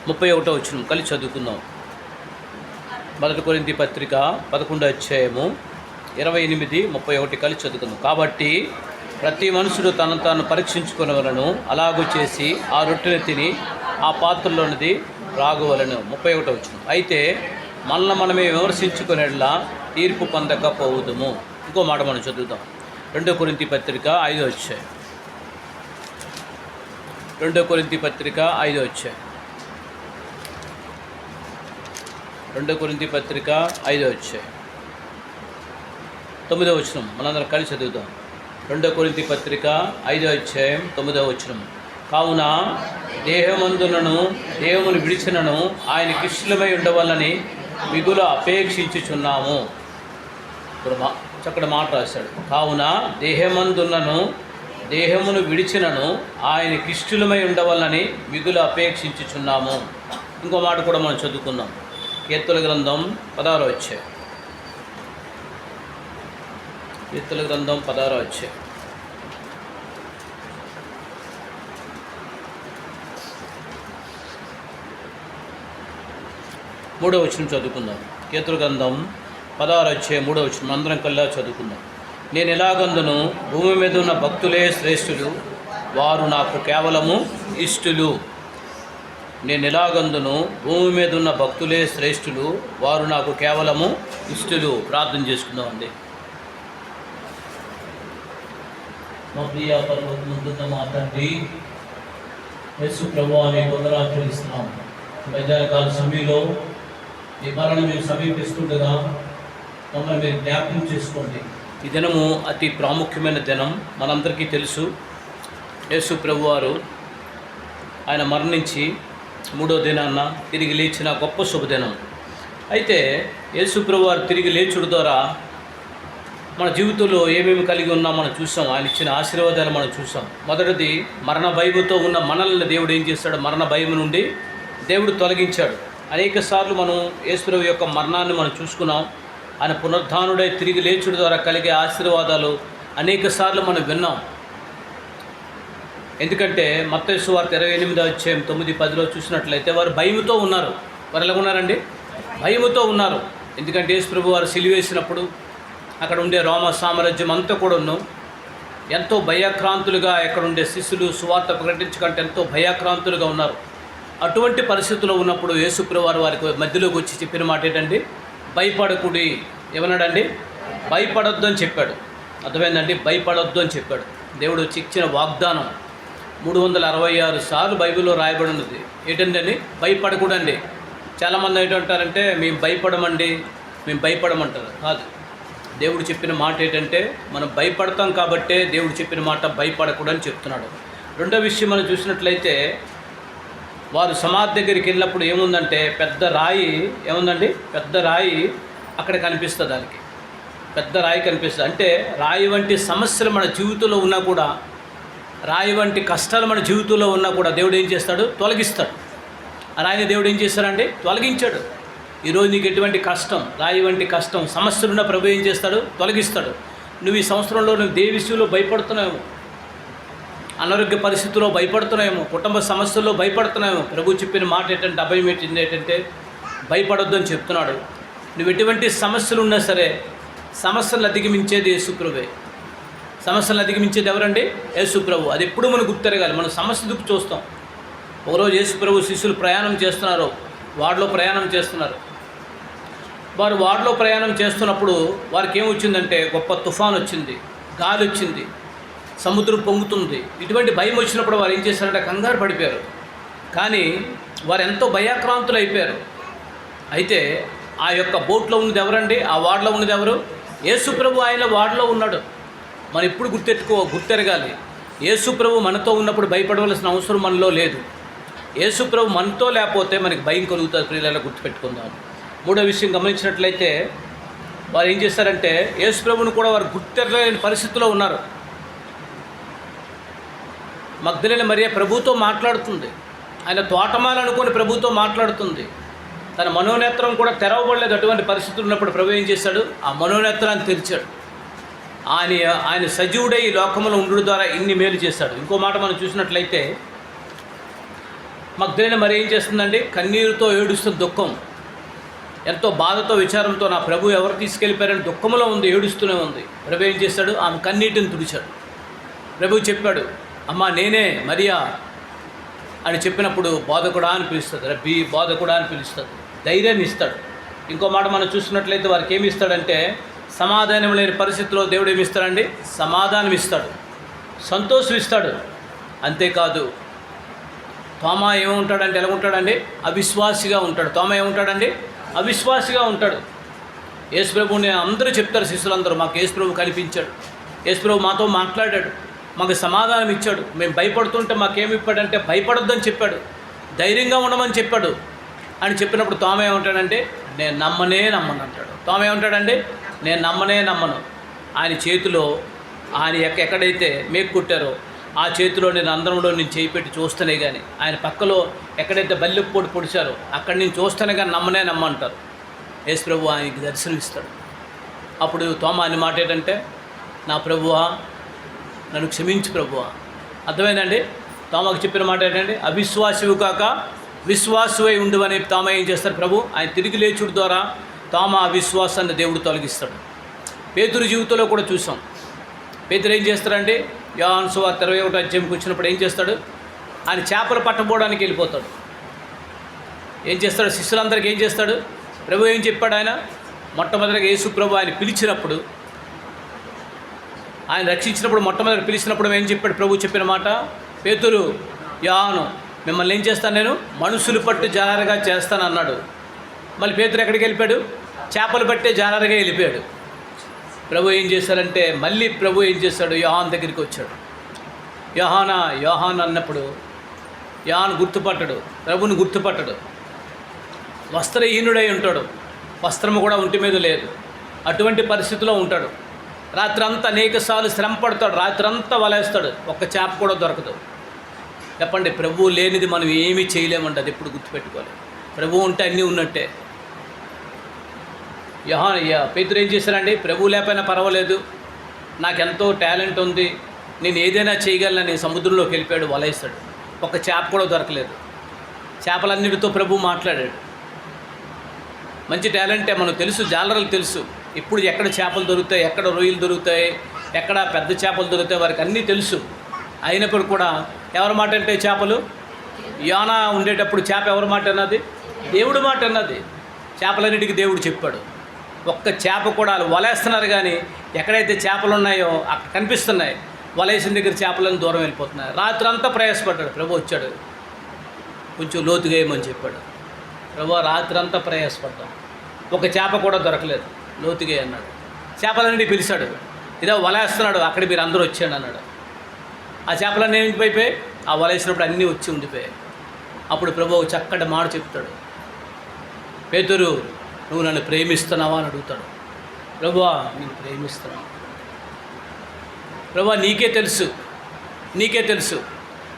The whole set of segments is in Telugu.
31వ వచనం కలిసి చదువుకుందాం. 1 కొరింథీ పత్రిక 11వ అధ్యాయము 28, 31 కలిసి చదువుకుందాం. కాబట్టి ప్రతి మనుషుడు తనను తాను పరీక్షించుకునేవలను, అలాగూ చేసి ఆ రొట్టెని తిని ఆ పాత్రలోనిది రాగవలను. 31వ వచనం. అయితే మనల్ని మనమే విమర్శించుకునేలా తీర్పు పొందకపోవుదుము. ఇంకో మాట మనం చదువుదాం. 2 కొరింథీ పత్రిక 5వ అధ్యాయం. 2 కొరింథీ పత్రిక 5వ అధ్యాయం. 2 కొరింథీ పత్రిక 5వ అధ్యాయం 9వ వచనం మనందరం కలిసి చదువుదాం. 2 కొరింథీ పత్రిక 5వ అధ్యాయం 9వ వచనం. కావున దేహమందునను దేహమును విడిచినను ఆయనకి ఇష్టమై ఉండవాలని మిగులు అపేక్షించుచున్నాము. ఇప్పుడు చక్కటి మాట రాశాడు. కావున దేహమందున్నను దేహమును విడిచినను ఆయనకి ఇష్టమై ఉండవాలని మిగులు అపేక్షించుచున్నాము. ఇంకో మాట కూడా మనం చదువుకుందాం. కీర్తనల గ్రంథం 16వ అధ్యాయం. కీర్తనల గ్రంథం 16వ అధ్యాయం. 3వ వచనం చదువుకుందాం. కీర్తనల గ్రంథం 16వ అధ్యాయం 3వ వచనం అందరం కల్లా చదువుకుందాం. నేను ఎలాగందును భూమి మీద ఉన్న భక్తులే శ్రేష్ఠులు, వారు నాకు కేవలము ఇష్టులు. నేను ఎలాగందును భూమి మీద ఉన్న భక్తులే శ్రేష్ఠులు, వారు నాకు కేవలము ఇష్టులు. ప్రార్థన చేసుకుందామండి. మా ప్రియ పరలోకమందున్న మా తండ్రి యేసు ప్రభువా, నీ వందనాలు చెల్లిస్తున్నాం. మధ్యాహ్నకాల సమయంలో ఈ మరణం మేము సమీపిస్తుండగా మమ్మల్ని మీరు జ్ఞాపకం చేసుకోండి. ఈ దినము అతి ప్రాముఖ్యమైన దినం, మనందరికీ తెలుసు. యేసు ప్రభువారు ఆయన మరణించి 3వ దినాన్న తిరిగి లేచిన గొప్ప శుభదినం. అయితే యేసు ప్రభువారు తిరిగి లేచుడు ద్వారా మన జీవితంలో ఏమేమి కలిగి ఉన్నా మనం చూసాం. ఆయన ఇచ్చిన ఆశీర్వాదాలు మనం చూసాం. మొదటిది, మరణ భయముతో ఉన్న మనల్ని దేవుడు ఏం చేస్తాడు? మరణ భయం నుండి దేవుడు తొలగించాడు. అనేక సార్లు మనం యేసు ప్రభు యొక్క మరణాన్ని మనం చూసుకున్నాం. ఆయన పునరుద్ధానుడై తిరిగి లేచుడు ద్వారా కలిగే ఆశీర్వాదాలు అనేక సార్లు మనం విన్నాం. ఎందుకంటే మత్తయి సువార్త 28వ అధ్యాయం 9, 10లో చూసినట్లయితే వారు భయముతో ఉన్నారు. వారు ఎలా ఉన్నారండి? భయముతో ఉన్నారు. ఎందుకంటే యేసు ప్రభు వారు సిలువేసినప్పుడు అక్కడ ఉండే రోమ సామ్రాజ్యం అంతా కూడా ఎంతో భయాక్రాంతులుగా అక్కడ ఉండే శిష్యులు సువార్త ప్రకటించకంటే ఎంతో భయాక్రాంతులుగా ఉన్నారు. అటువంటి పరిస్థితుల్లో ఉన్నప్పుడు యేసు ప్రభు వారికి మధ్యలోకి వచ్చి చెప్పిన మాట ఏంటండి? భయపడకుడి. ఏమన్నాడండి? భయపడొద్దు అని చెప్పాడు. అర్థమైందండి? భయపడొద్దు అని చెప్పాడు. దేవుడు వచ్చి ఇచ్చిన వాగ్దానం 366 సార్లు బైబిల్లో రాయబడి ఉన్నది. ఏంటండి? భయపడకూడండి. చాలామంది ఏంటంటారంటే మేము భయపడమండి, మేము భయపడమంటారు. కాదు, దేవుడు చెప్పిన మాట ఏంటంటే మనం భయపడతాం కాబట్టే దేవుడు చెప్పిన మాట భయపడకూడని చెప్తున్నాడు. రెండో విషయం మనం చూసినట్లయితే వారు సమాధి దగ్గరికి వెళ్ళినప్పుడు ఏముందంటే పెద్ద రాయి. ఏముందండి? పెద్ద రాయి అక్కడ కనిపిస్తుంది. దానికి పెద్ద రాయి కనిపిస్తుంది. అంటే రాయి వంటి సమస్యలు మన జీవితంలో ఉన్నా కూడా, రాయి వంటి కష్టాలు మన జీవితంలో ఉన్నా కూడా దేవుడు ఏం చేస్తాడు? తొలగిస్తాడు. ఆ రాయిని దేవుడు ఏం చేస్తాడండి? తొలగించాడు. ఈరోజు నీకు ఎటువంటి కష్టం, రాయి వంటి కష్టం, సమస్యలున్న ప్రభు ఏం చేస్తాడు? తొలగిస్తాడు. నువ్వు ఈ సంవత్సరంలో నువ్వు దేని విషయంలో భయపడుతున్నావు, అనారోగ్య పరిస్థితుల్లో భయపడుతున్నాయేమో, కుటుంబ సమస్యల్లో భయపడుతున్నాయేమో, ప్రభు చెప్పిన మాట ఏంటంటే అభయం ఏంటంటే భయపడొద్దు అని చెప్తున్నాడు. నువ్వు ఎటువంటి సమస్యలు ఉన్నా సరే సమస్యలను అధిగమించేది యేసు ప్రభువే. సమస్యలను అధిగమించేది ఎవరండి? యేసు ప్రభు. అది ఎప్పుడు మనం గుర్తెరగాలి. మనం సమస్య దుక్కు చూస్తాం. ఒకరోజు యేసు ప్రభు శిష్యులు ప్రయాణం చేస్తున్నారు, వాడలో ప్రయాణం చేస్తున్నారు. వారు వాడలో ప్రయాణం చేస్తున్నప్పుడు వారికి ఏమొచ్చిందంటే గొప్ప తుఫాన్ వచ్చింది, గాలి వచ్చింది, సముద్రం పొంగుతుంది. ఇటువంటి భయం వచ్చినప్పుడు వారు ఏం చేశారంటే కంగారు పడిపోయారు. కానీ వారు ఎంతో భయాక్రాంతులు అయిపోయారు. అయితే ఆ యొక్క బోట్లో ఉన్నది ఎవరండి? ఆ వాడలో ఉన్నది ఎవరు? యేసు ప్రభు. ఆయన వాడలో ఉన్నాడు. మనం ఎప్పుడు గుర్తెరగాలి. యేసు ప్రభు మనతో ఉన్నప్పుడు భయపడవలసిన అవసరం మనలో లేదు. యేసు ప్రభు మనతో లేకపోతే మనకి భయం కలుగుతుంది. ప్రియులలో గుర్తుపెట్టుకుందాం. మూడో విషయం గమనించినట్లయితే వారు ఏం చేస్తారంటే యేసు ప్రభువును కూడా వారు గుర్తెరగలేని పరిస్థితిలో ఉన్నారు. మగ్దలేనే మరియ ప్రభుతో మాట్లాడుతుంది. ఆయన తోటమాల అనుకొని ప్రభుతో మాట్లాడుతుంది. తన మనోనేత్రం కూడా తెరవబడలేదు. అటువంటి పరిస్థితులు ఉన్నప్పుడు ప్రభు ఏం చేశాడు? ఆ మనోనేత్రాన్ని తెరిచాడు. ఆయన సజీవుడై ఈ లోకంలో ఉండు ద్వారా ఇన్ని మేలు చేశాడు. ఇంకో మాట మనం చూసినట్లయితే మగ్దలేన మరి ఏం చేస్తుందండి? కన్నీరుతో ఏడుస్తున్న దుఃఖం, ఎంతో బాధతో విచారంతో నా ప్రభు ఎవరు తీసుకెళ్ళిపోయారని దుఃఖంలో ఉంది, ఏడుస్తూనే ఉంది. ప్రభు ఏం చేశాడు? ఆమె కన్నీటిని తుడిచాడు. ప్రభు చెప్పాడు, అమ్మా నేనే మరియా అని చెప్పినప్పుడు బోధకుడా అని పిలుస్తుంది, రబ్బీ బోధకుడా అని పిలుస్తుంది, ధైర్యాన్ని ఇస్తాడు. ఇంకో మాట మనం చూసినట్లయితే వారికి ఏమి ఇస్తాడంటే, సమాధానం లేని పరిస్థితిలో దేవుడు ఏమి ఇస్తాడండి? సమాధానం ఇస్తాడు, సంతోషం ఇస్తాడు. అంతేకాదు తోమా ఏముంటాడంటే, ఎలా ఉంటాడండి? అవిశ్వాసిగా ఉంటాడు. తోమా ఏముంటాడండి? అవిశ్వాసిగా ఉంటాడు. యేసుప్రభుని అందరూ చెప్తారు, శిష్యులందరూ, మాకు యేసుప్రభు కనిపించాడు, యేసుప్రభు మాతో మాట్లాడాడు, మాకు సమాధానం ఇచ్చాడు, మేము భయపడుతుంటే మాకేమి ఇప్పాడంటే భయపడొద్దని చెప్పాడు, ధైర్యంగా ఉండమని చెప్పాడు అని చెప్పినప్పుడు తోమ ఏమంటాడంటే, నేను నమ్మను అంటాడు. తోమ ఏమంటాడండి? నేను నమ్మను. ఆయన చేతిలో ఆయన ఎక్కడైతే మేకు కుట్టారో ఆ చేతిలో నేను అందరంలో నేను చేయి పెట్టి చూస్తేనే కానీ, ఆయన పక్కలో ఎక్కడైతే బల్లెపు పొడి పొడిచారో అక్కడ నేను చూస్తేనే కానీ నమ్మంటారు. యేసు ప్రభు ఆయనకి దర్శనం ఇస్తాడు. అప్పుడు తోమ అని మాట ఏంటంటే, నా ప్రభువా నన్ను క్షమించు ప్రభువా. అర్థమైందండి? తోమకు చెప్పిన మాట ఏంటంటే, అవిశ్వాసివు కాక విశ్వాసువై ఉండు అని తోమ ఏం చేస్తారు? ప్రభు ఆయన తిరిగి లేచుడు ద్వారా తోమ అవిశ్వాసాన్ని దేవుడు తొలగిస్తాడు. పేతురు జీవితంలో కూడా చూసాం. పేతురు ఏం చేస్తారండి? యోహాను సువార్త 21వ అధ్యాయంకి వచ్చినప్పుడు ఏం చేస్తాడు? ఆయన చేపలు పట్టబోవడానికి వెళ్ళిపోతాడు. ఏం చేస్తాడు? శిష్యులందరికీ ఏం చేస్తాడు? ప్రభు ఏం చెప్పాడు? ఆయన మొట్టమొదటిగా యేసు ప్రభు ఆయన పిలిచినప్పుడు, ఆయన రక్షించినప్పుడు, మొట్టమొదటి పిలిచినప్పుడు ఏం చెప్పాడు? ప్రభు చెప్పిన మాట, పేతురు, యోహాను మిమ్మల్ని ఏం చేస్తాను? నేను మనుషులు పట్టు జాలరుగా చేస్తాను అన్నాడు. మళ్ళీ పేతురు ఎక్కడికి వెళ్ళిపోయాడు? చేపలు పట్టే జాలరుగా వెళ్ళిపోయాడు. ప్రభు ఏం చేశారంటే, మళ్ళీ ప్రభు ఏం చేశాడు? యోహాను దగ్గరికి వచ్చాడు. యోహాన్ అన్నప్పుడు యోహాను గుర్తుపట్టడు, ప్రభుని గుర్తుపట్టడు. వస్త్రహీనుడై ఉంటాడు, వస్త్రము కూడా ఒంటి మీద లేదు, అటువంటి పరిస్థితిలో ఉంటాడు. రాత్రంతా అనేకసార్లు శ్రమ పడతాడు, రాత్రంతా వలేస్తాడు, ఒక్క చేప కూడా దొరకదు. చెప్పండి, ప్రభువు లేనిది మనం ఏమీ చేయలేమండి. అది ఎప్పుడు గుర్తుపెట్టుకోవాలి. ప్రభువు ఉంటే అన్నీ ఉన్నట్టే. పేతురు ఏం చేశారండి? ప్రభువు లేకపోయినా పర్వాలేదు, నాకెంతో టాలెంట్ ఉంది, నేను ఏదైనా చేయగలనని సముద్రంలోకి వెళ్ళిపోయాడు, వలేస్తాడు, ఒక చేప కూడా దొరకలేదు. చేపలన్నిటితో ప్రభు మాట్లాడాడు. మంచి టాలెంటే, మనకు తెలుసు, జాలరులు తెలుసు, ఇప్పుడు ఎక్కడ చేపలు దొరుకుతాయి, ఎక్కడ రొయ్యలు దొరుకుతాయి, ఎక్కడ పెద్ద చేపలు దొరుకుతాయి, వారికి అన్నీ తెలుసు. అయినప్పుడు కూడా ఎవరి మాట అంటే చేపలు? యోనా ఉండేటప్పుడు చేప ఎవరి మాట అన్నది? దేవుడి మాట అన్నది. చేపలన్నిటికీ దేవుడు చెప్పాడు. ఒక్క చేప కూడా వాళ్ళు వలేస్తున్నారు, కానీ ఎక్కడైతే చేపలు ఉన్నాయో అక్కడ కనిపిస్తున్నాయి, వలేసిన దగ్గర చేపలను దూరం వెళ్ళిపోతున్నాయి. రాత్రి అంతా ప్రయాసపడ్డాడు. ప్రభు వచ్చాడు, కొంచెం లోతుగా వేయమని చెప్పాడు. ప్రభు రాత్రి అంతా ప్రయాసపడ్డాం, ఒక చేప కూడా దొరకలేదు, లోతుగా అన్నాడు. చేపలన్నీ పిలిచాడు, ఇదో వలేస్తున్నాడు, అక్కడ మీరు అందరూ వచ్చాడు అన్నాడు. ఆ చేపలన్నీ ఏమిటిపోయిపోయి, ఆ వలేసినప్పుడు అన్నీ వచ్చి ఉండిపోయాయి. అప్పుడు ప్రభు చక్కటి మాట చెప్తాడు, పేతురు నువ్వు నన్ను ప్రేమిస్తున్నావా అని అడుగుతాడు. ప్రభువా నేను ప్రేమిస్తున్నాను. ప్రభువా నీకే తెలుసు,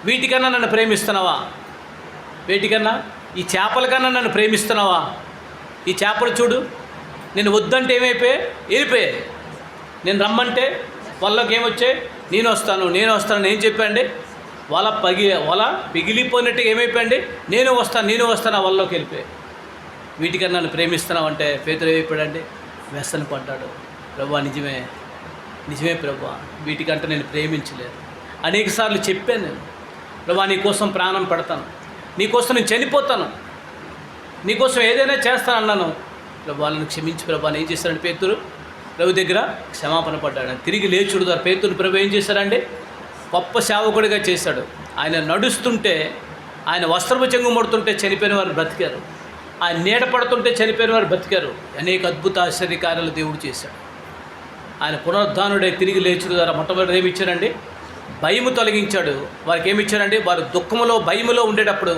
వీటికన్నా నన్ను ప్రేమిస్తున్నావా? వీటికన్నా, ఈ చేపల కన్నా నన్ను ప్రేమిస్తున్నావా? ఈ చేపలు చూడు, నేను వద్దంటే ఏమైపోయాయి? వెళ్ళిపోయాయి. నేను రమ్మంటే వాళ్ళకి ఏమొచ్చాయి? నేను వస్తాను ఏం చెప్పండి? వల పిగిలిపోయినట్టుగా ఏమైపోయింది? నేను వస్తాను వాళ్ళలోకి వెళ్ళిపోయాయి. వీటికన్నా నన్ను ప్రేమిస్తున్నావు అంటే పేతురు ఏమైపోయాడండి? వ్యసన పడ్డాడు. ప్రభువా నిజమే ప్రభువా, వీటికంటే నేను ప్రేమించలేదు. అనేకసార్లు చెప్పాను నేను, ప్రభువా నీకోసం ప్రాణం పెడతాను, నీకోసం నేను చనిపోతాను, నీకోసం ఏదైనా చేస్తాను అన్నాను. ప్రభువా నన్ను క్షమించి ప్రభువా. ఏం చేశారండి? పేతురు ప్రభు దగ్గర క్షమాపణ పడ్డాడు. తిరిగి లేచుడు ద్వారా పేతురు ప్రభు ఏం చేశారండి? గొప్ప సేవకుడిగా చేశాడు. ఆయన నడుస్తుంటే, ఆయన వస్త్రపు చెంగు ముడుతుంటే చనిపోయిన వారు బ్రతికారు, ఆయన నీడ పడుతుంటే చనిపోయిన వారు బ్రతికారు. అనేక అద్భుత ఆశ్చర్యకార్యాలు దేవుడు చేశాడు. ఆయన పునరుద్ధానుడై తిరిగి లేచుడు ద్వారా మొట్టమొదటి ఏమి ఇచ్చాడండి? భయము తొలగించాడు. వారికి ఏమి ఇచ్చాడండి? వారు దుఃఖంలో భయములో ఉండేటప్పుడు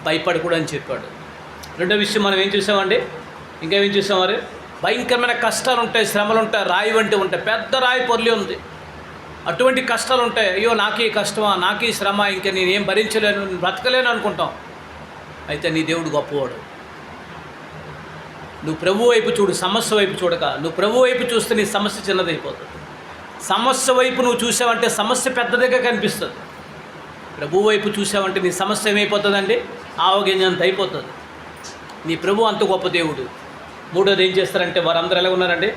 భయపడకూడదని చెప్పాడు. రెండో విషయం మనం ఏం చూసామండి? ఇంకేం చూసాం? వారు భయంకరమైన కష్టాలు ఉంటాయి, శ్రమలు ఉంటాయి, రాయి వంటి ఉంటాయి, పెద్ద రాయి పొర్లి ఉంది, అటువంటి కష్టాలు ఉంటాయి. అయ్యో నాకీ కష్టమా, నాకీ శ్రమ, ఇంకా నేనేం భరించలేను, బ్రతకలేను అనుకుంటాం. అయితే నీ దేవుడు గొప్పవాడు. నువ్వు ప్రభు వైపు చూడు, సమస్య వైపు చూడక. నువ్వు ప్రభు వైపు చూస్తే నీ సమస్య చిన్నదైపోతుంది. సమస్య వైపు నువ్వు చూసావంటే సమస్య పెద్దదిగా కనిపిస్తుంది. ప్రభు వైపు చూసావంటే నీ సమస్య ఏమైపోతుందండి? ఆవగింజంత అయిపోతుంది. నీ ప్రభు అంత గొప్ప దేవుడు. మూడోది ఏం చేస్తారంటే వారందరూ ఎలా ఉన్నారండి,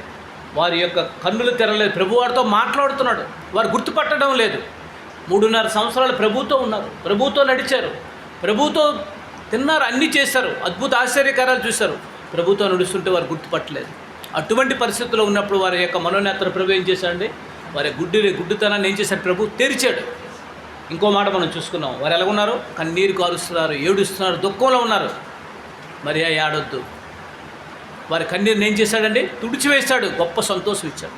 వారి యొక్క కన్నులు తెరలేదు. ప్రభు వారితో మాట్లాడుతున్నాడు, వారు గుర్తుపట్టడం లేదు. 3.5 సంవత్సరాలు ప్రభుతో ఉన్నారు, ప్రభుతో నడిచారు, ప్రభుతో తిన్నారు, అన్నీ చేశారు, అద్భుత ఆశ్చర్యకారాలు చూశారు. ప్రభుతో నడుస్తుంటే వారు గుర్తుపట్టలేదు. అటువంటి పరిస్థితుల్లో ఉన్నప్పుడు వారి యొక్క మనోనేత్ర ప్రభు ఏం చేశాడండి, వారి గుడ్డుతనాన్ని ఏం చేశాడు, ప్రభు తెరిచాడు. ఇంకో మాట మనం చూసుకున్నాం, వారు ఎలా ఉన్నారు, కన్నీరు కారుస్తున్నారు, ఏడుస్తున్నారు, దుఃఖంలో ఉన్నారు. మరి ఏడొద్దు, వారి కన్నీరుని ఏం చేశాడండి, తుడిచివేశాడు, గొప్ప సంతోషం ఇచ్చాడు.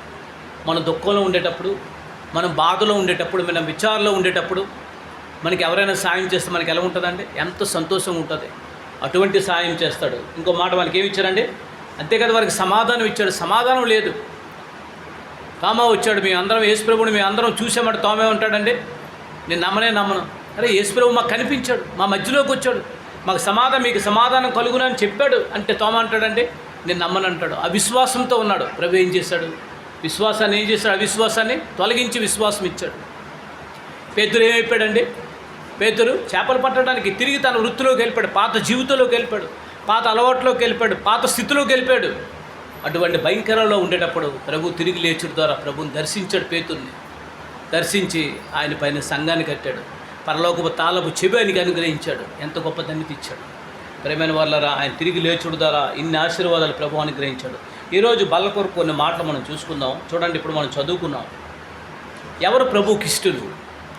మనం దుఃఖంలో ఉండేటప్పుడు, మనం బాధలో ఉండేటప్పుడు, మనం విచారంలో ఉండేటప్పుడు మనకి ఎవరైనా సాయం చేస్తే మనకి ఎలా ఉంటుందండి, ఎంత సంతోషం ఉంటుంది. అటువంటి సాయం చేస్తాడు. ఇంకో మాట వాళ్ళకి ఏమి ఇచ్చారండి, అంతేకాదు వారికి సమాధానం ఇచ్చాడు. సమాధానం లేదు. తోమా వచ్చాడు, మేము అందరం యేసుప్రభుని మేము అందరం చూసామంటే తోమే ఉంటాడండి, నేను నమ్మను. అరే యేసుప్రభు మాకు కనిపించాడు, మా మధ్యలోకి వచ్చాడు, మాకు మీకు సమాధానం కలుగునని చెప్పాడు అంటే తోమా అంటాడండి, నేను నమ్మను అంటాడు. అవిశ్వాసంతో ఉన్నాడు. ప్రభు ఏం చేశాడు, విశ్వాసాన్ని ఏం చేశాడు, అవిశ్వాసాన్ని తొలగించి విశ్వాసం ఇచ్చాడు. పేతురు ఏమైపోయాడండి, పేతురు చేపలు పట్టడానికి తిరిగి తన వృత్తిలోకి వెళ్ళిపోయాడు, పాత జీవితంలోకి వెళ్ళిపోయాడు, పాత అలవాట్లోకి వెళ్ళిపోయాడు, పాత స్థితిలోకి వెళ్ళిపోయాడు. అటువంటి భయంకరంలో ఉండేటప్పుడు ప్రభు తిరిగి లేచుడు ద్వారా ప్రభుని దర్శించాడు. పేతుర్ని దర్శించి ఆయన పైన సంఘాన్ని కట్టాడు. పరలోకపు తాళపు చెవి ఆయనకి అనుగ్రహించాడు. ఎంత గొప్ప ధన్యత ఇచ్చాడు. ప్రేమైన వాళ్ళరా, ఆయన తిరిగి లేచుడు ద్వారా ఇన్ని ఆశీర్వాదాలు ప్రభు అనుగ్రహించాడు. ఈరోజు బల్ల కొరకు కొన్ని మాటలు మనం చూసుకుందాం. చూడండి, ఇప్పుడు మనం చదువుకున్నాం, ఎవరు ప్రభువుకి ఇష్టలు.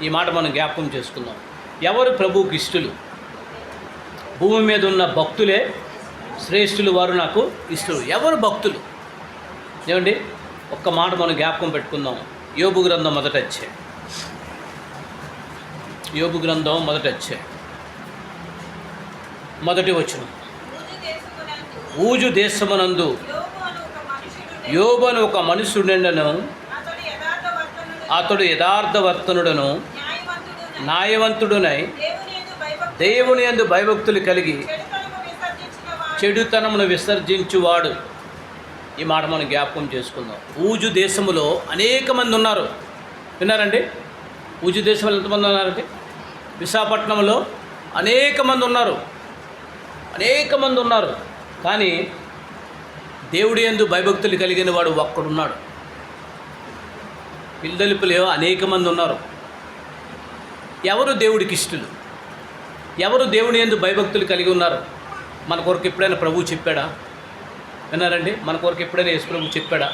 ఈ మాట మనం జ్ఞాపకం చేసుకుందాం. ఎవరు ప్రభువుకి ఇష్టలు? భూమి మీద ఉన్న భక్తులే శ్రేష్ఠులు, వారు నాకు ఇష్టలు. ఎవరు భక్తులు ఏమండి? ఒక్క మాట మనం జ్ఞాపకం పెట్టుకుందాం. యోబు గ్రంథం మొదట అధ్యాయం, యోబు గ్రంథం మొదట అధ్యాయం మొదటి వచనం. ఊజు దేశమునందు యోబు అని ఒక మనుషుడుండెను, అతడు యథార్థవర్తనుడను న్యాయవంతుడునై దేవుని యందు భయభక్తులు కలిగి చెడుతనమును విసర్జించువాడు. ఈ మాట మనం జ్ఞాపకం చేసుకుందాం. ఊజు దేశములో అనేక మంది ఉన్నారు. విన్నారండి? ఊజు దేశంలో ఎంతమంది ఉన్నారండి? విశాఖపట్నంలో అనేక మంది ఉన్నారు. కానీ దేవుడి యందు భయభక్తులు కలిగిన వాడు ఒక్కడున్నాడు. పిల్లలిపులో అనేక మంది ఉన్నారు. ఎవరు దేవుడికి ఇష్టలు? ఎవరు దేవుని యందు భయభక్తులు కలిగి ఉన్నారు? మన కొరకు ఎప్పుడైనా ప్రభువు చెప్పాడా? విన్నారండి? మన కొరకు ఎప్పుడైనా యేసు ప్రభు చెప్పాడా?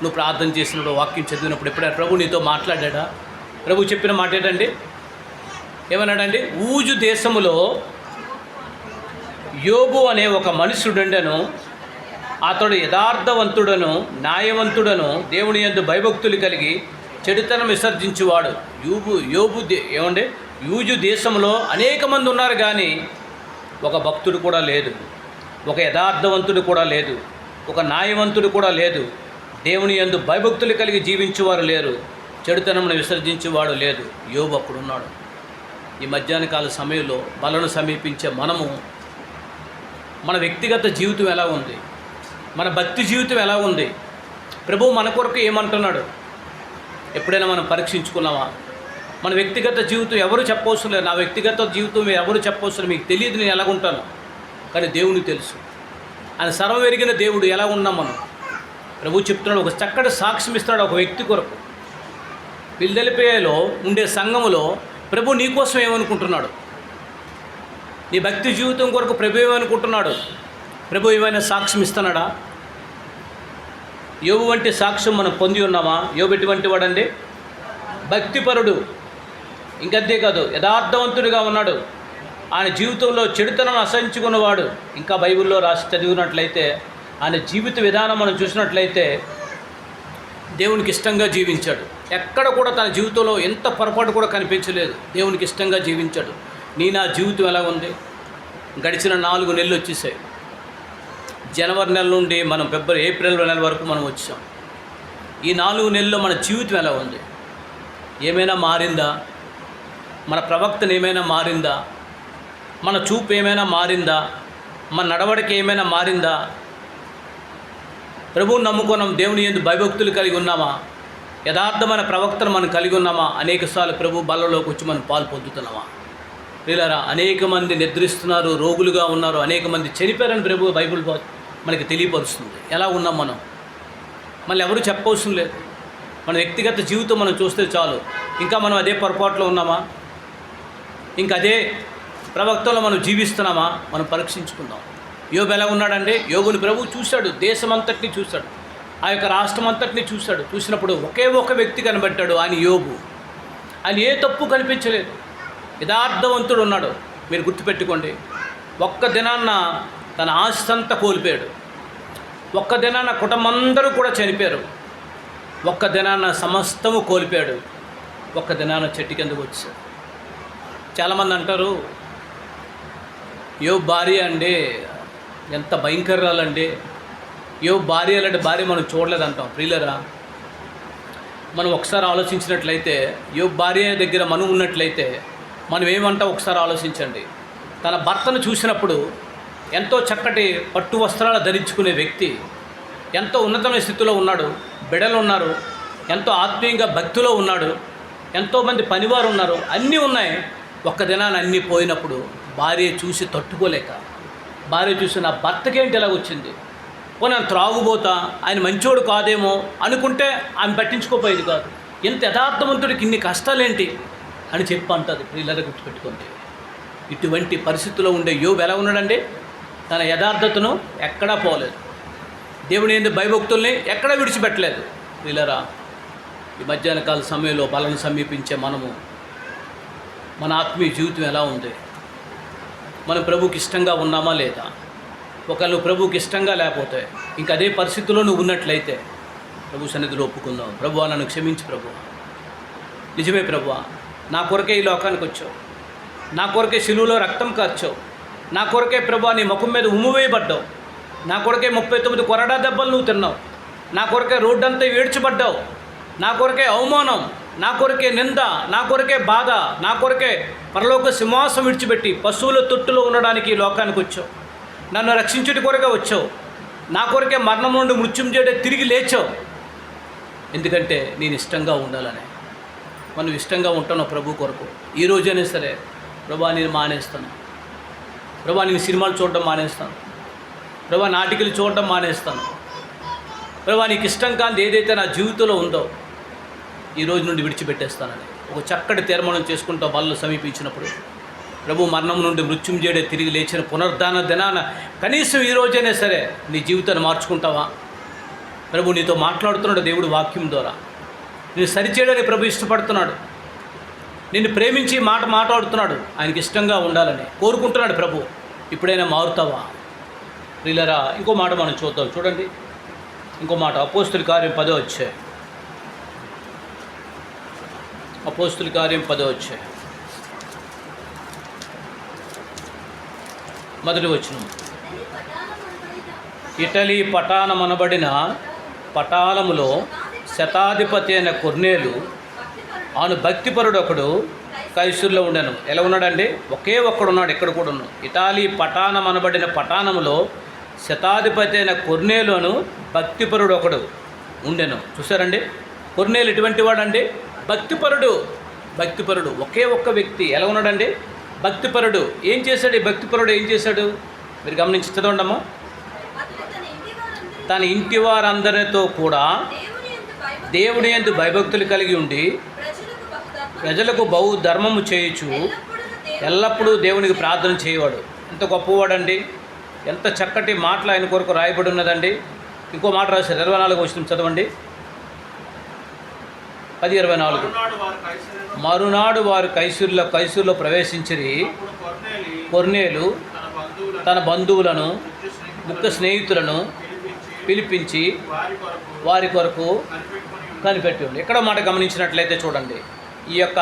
నువ్వు ప్రార్థన చేసినప్పుడు, వాక్యం చదివినప్పుడు ఎప్పుడైనా ప్రభు నీతో మాట్లాడా? ప్రభు చెప్పిన మాట ఏంటండి? ఏమన్నాడండి? ఊజు దేశములో యోబు అనే ఒక మనుషుడుండెను, అతడు యథార్థవంతుడను న్యాయవంతుడను దేవుని యందు భయభక్తులు కలిగి చెడుతనం విసర్జించువాడు. యూజు దేశంలో అనేక మంది ఉన్నారు, కానీ ఒక భక్తుడు కూడా లేదు, ఒక యథార్థవంతుడు కూడా లేదు, ఒక న్యాయవంతుడు కూడా లేదు, దేవుని యందు భయభక్తులు కలిగి జీవించేవారు లేరు, చెడుతనమును విసర్జించేవాడు లేదు. యోబు అక్కడున్నాడు. ఈ మధ్యాహ్న కాల సమయంలో బలను సమీపించే మనము మన వ్యక్తిగత జీవితం ఎలా ఉంది, మన భక్తి జీవితం ఎలా ఉంది, ప్రభువు మన కొరకు ఏమంటున్నాడు ఎప్పుడైనా మనం పరీక్షించుకున్నామా? మన వ్యక్తిగత జీవితం ఎవరు చెప్పవసరం లేదు. నా వ్యక్తిగత జీవితం ఎవరు చెప్పవసరం, మీకు తెలియదు నేను ఎలాగుంటాను, కానీ దేవునికి తెలుసు. ఆయన సర్వం ఎరిగిన దేవుడు. ఎలా ఉన్నాం మనం? ప్రభు చెప్తున్నాడు, ఒక చక్కటి సాక్ష్యం ఇస్తున్నాడు ఒక వ్యక్తి కొరకు. ఫిలదెల్ఫియాలో ఉండే సంఘములో ప్రభు నీ కోసం ఏమనుకుంటున్నాడు? నీ భక్తి జీవితం కొరకు ప్రభు ఏమనుకుంటున్నాడు? ప్రభు ఏమైనా సాక్ష్యం ఇస్తున్నాడా? యోబు వంటి సాక్ష్యం మనం పొంది ఉన్నామా? యోబు ఎటువంటి వాడండి? భక్తిపరుడు. ఇంకంతే కాదు, యథార్థవంతుడిగా ఉన్నాడు. ఆయన జీవితంలో చెడుతనం అసహించుకున్నవాడు. ఇంకా బైబిల్లో రాసి చదివినట్లయితే ఆయన జీవిత విధానం మనం చూసినట్లయితే దేవునికి ఇష్టంగా జీవించాడు. ఎక్కడ కూడా తన జీవితంలో ఎంత పొరపాటు కూడా కనిపించలేదు. దేవునికి ఇష్టంగా జీవించాడు. నా జీవితం ఎలా ఉంది? గడిచిన 4 నెలలు వచ్చేసాయి. జనవరి నెల నుండి మనం ఏప్రిల్ నెల వరకు మనం వచ్చాం. ఈ 4 నెలల్లో మన జీవితం ఎలా ఉంది? ఏమైనా మారిందా? మన ప్రవక్తన ఏమైనా మారిందా? మన చూపు ఏమైనా మారిందా? మన నడవడిక ఏమైనా మారిందా? ప్రభువుని నమ్ముకున్నాం, దేవుని యందు భయభక్తులు కలిగి ఉన్నామా? యథార్థమైన ప్రవక్తను మనం కలిగి ఉన్నామా? అనేకసార్లు ప్రభు బల్లలోకి వచ్చి మనం పాలు పొందుతున్నామా? ప్రియులారా, అనేక మంది నిద్రిస్తున్నారు, రోగులుగా ఉన్నారు, అనేక మంది చనిపోయారని ప్రభు బైబిల్ మనకి తెలియపరుస్తుంది. ఎలా ఉన్నాం మనం? మళ్ళీ ఎవరు చెప్పవలసిన లేదు. మన వ్యక్తిగత జీవితం మనం చూస్తే చాలు. ఇంకా మనం అదే పొరపాట్లో ఉన్నామా? ఇంకా అదే ప్రవక్తలో మనం జీవిస్తున్నామా? మనం పరీక్షించుకుందాం. యోబు ఎలా ఉన్నాడంటే, యోబుని ప్రభు చూశాడు, దేశమంతటిని చూశాడు, ఆ యొక్క రాష్ట్రం అంతటిని చూశాడు. చూసినప్పుడు ఒకే ఒక వ్యక్తి కనబడ్డాడు, ఆయన యోబు. ఆయన ఏ తప్పు కనిపించలేదు, యథార్థవంతుడు ఉన్నాడు. మీరు గుర్తుపెట్టుకోండి, ఒక్క దినాన్న తన ఆస్తి అంతా కోల్పోయాడు, ఒక్క దినాన్న కుటుంబం అందరూ కూడా చనిపోయారు, ఒక్క దినాన్న సమస్తము కోల్పోయాడు, ఒక్క దినాన్న చెట్టు కిందకు వచ్చాడు. చాలామంది అంటారు, యోబు భార్య అండి ఎంత భయంకరాలండి, యోబు భార్య అలాంటి భార్య మనం చూడలేదంటాం. ప్రియులరా, మనం ఒకసారి ఆలోచించినట్లయితే, యోబు భార్య దగ్గర మనం ఉన్నట్లయితే మనం ఏమంటాం ఒకసారి ఆలోచించండి. తన భర్తను చూసినప్పుడు ఎంతో చక్కటి పట్టు వస్త్రాలు ధరించుకునే వ్యక్తి, ఎంతో ఉన్నతమైన స్థితిలో ఉన్నాడు, బిడ్డలు ఉన్నారు, ఎంతో ఆత్మీయంగా భక్తిలో ఉన్నాడు, ఎంతోమంది పనివారు ఉన్నారు, అన్నీ ఉన్నాయి. ఒక్క దినాన్ని అన్నీ పోయినప్పుడు భార్య చూసి తట్టుకోలేక, భార్య చూసి నా భర్తకేంటి ఎలా వచ్చింది, పోనీ త్రాగుబోతా, ఆయన మంచోడు కాదేమో అనుకుంటే ఆమె పట్టించుకోపోయేది కాదు. ఎంత యథార్థవంతుడికి ఇన్ని కష్టాలేంటి అని చెప్పి అంటుంది. ప్రియులారా, గుర్తుపెట్టుకోండి, ఇటువంటి పరిస్థితుల్లో ఉండే యోబు ఎలా ఉన్నాడండి? తన యథార్థతను ఎక్కడా పోలేదు, దేవుని యందు భయభక్తుల్ని ఎక్కడా విడిచిపెట్టలేదు. ప్రియులారా, ఈ మధ్యాహ్న కాల సమయంలో బలను సమీపించే మనము, మన ఆత్మీయ జీవితం ఎలా ఉంది? మనం ప్రభువుకి ఇష్టంగా ఉన్నామా లేదా? ఒకళ్ళు ప్రభువుకి ఇష్టంగా లేకపోతే, ఇంక అదే పరిస్థితుల్లో నువ్వు ఉన్నట్లయితే ప్రభు సన్నిధిలో ఒప్పుకుందాం. ప్రభువా, నన్ను క్షమించి ప్రభువా, నిజమే ప్రభువా, నా కొరకే ఈ లోకానికి వచ్చావు, నా కొరకే శిలువలో రక్తం కార్చావు, నా కొరకే ప్రభువా నీ ముఖం మీద ఉమ్ము వేయబడ్డావు, నా కొరకే 39 కొరడా దెబ్బలు నువ్వు తిన్నావు, నా కొరకే రోడ్డంతా ఏడ్చబడ్డావు, నా కొరకే అవమానం, నా కొరకే నింద, నా కొరకే బాధ, నా కొరకే పరలోక సింహాసం విడిచిపెట్టి పశువుల తొట్టులో ఉండడానికి ఈ లోకానికి వచ్చావు, నన్ను రక్షించుటి కొరకే వచ్చావు, నా కొరకే మరణం నుండి మృత్యుంజయుడే తిరిగి లేచావు. ఎందుకంటే నేను ఇష్టంగా ఉండాలని. మనం ఇష్టంగా ఉంటున్నాం ప్రభు కొరకు. ఈ రోజైనా సరే, ప్రభా నేను మానేస్తాను, ప్రభా నేను సినిమాలు చూడడం మానేస్తాను, ప్రభా నాటికలు చూడడం మానేస్తాను, ప్రభా నీకు ఇష్టం కాని ఏదైతే నా జీవితంలో ఉందో ఈ రోజు నుండి విడిచిపెట్టేస్తానని ఒక చక్కటి తీర్మానం చేసుకుంటూ బలను సమీపించినప్పుడు, ప్రభు మరణం నుండి మృత్యుంజయుడే తిరిగి లేచిన పునరుద్ధాన దినాన కనీసం ఈ రోజైనా సరే నీ జీవితాన్ని మార్చుకుంటావా? ప్రభు నీతో మాట్లాడుతున్నాడు దేవుడు వాక్యం ద్వారా. నేను సరిచేయడానికి ప్రభు ఇష్టపడుతున్నాడు, నిన్ను ప్రేమించి మాట్లాడుతున్నాడు, ఆయనకి ఇష్టంగా ఉండాలని కోరుకుంటున్నాడు ప్రభు. ఇప్పుడైనా మారుతావా? ప్రియులారా, ఇంకో మాట మనం చూద్దాం. చూడండి, ఇంకో మాట అపోస్తుల కార్యం 10వ అధ్యాయం. అపోస్తుల కార్యం 10వ అధ్యాయం మొదటి వచనం. ఇటలీ పటానమనబడిన పటాలములో శతాధిపతి అయిన కొర్నేలు ఆను భక్తిపరుడు ఒకడు కైసరులో ఉండెను. ఎలా ఉన్నాడండి? ఒకే ఒక్కడు ఉన్నాడు, ఇక్కడ కూడా ఉన్నాడు. ఇటాలీ పటానమనబడిన పటానములో శతాధిపతి అయిన కొర్నేలును భక్తిపరుడు ఒకడు ఉండెను. చూసారండి, కొర్నేలు ఎటువంటి వాడండి? భక్తిపరుడు. భక్తిపరుడు ఒకే ఒక్క వ్యక్తి. ఎలా ఉన్నాడండి? భక్తిపరుడు. ఏం చేశాడు ఈ భక్తిపరుడు? ఏం చేశాడు? మీరు గమనించి చదవండమ్మా. తన ఇంటి వారందరితో కూడా దేవుని యందు భయభక్తులు కలిగి ఉండి ప్రజలకు బహు ధర్మము చేయుచు ఎల్లప్పుడూ దేవునికి ప్రార్థన చేయవాడు. ఎంత గొప్పవాడండి! ఎంత చక్కటి మాటలు ఆయన కొరకు రాయబడి ఉన్నదండి. ఇంకో మాట రాశారు, 24వ వచనం చదవండి. 10:24. మరునాడు వారు కైసరులో ప్రవేశించిరి. కొర్నేలు తన బంధువులను ముఖ్య స్నేహితులను పిలిపించి వారి కొరకు కనిపెట్టి. ఎక్కడ మాట గమనించినట్లయితే చూడండి, ఈ యొక్క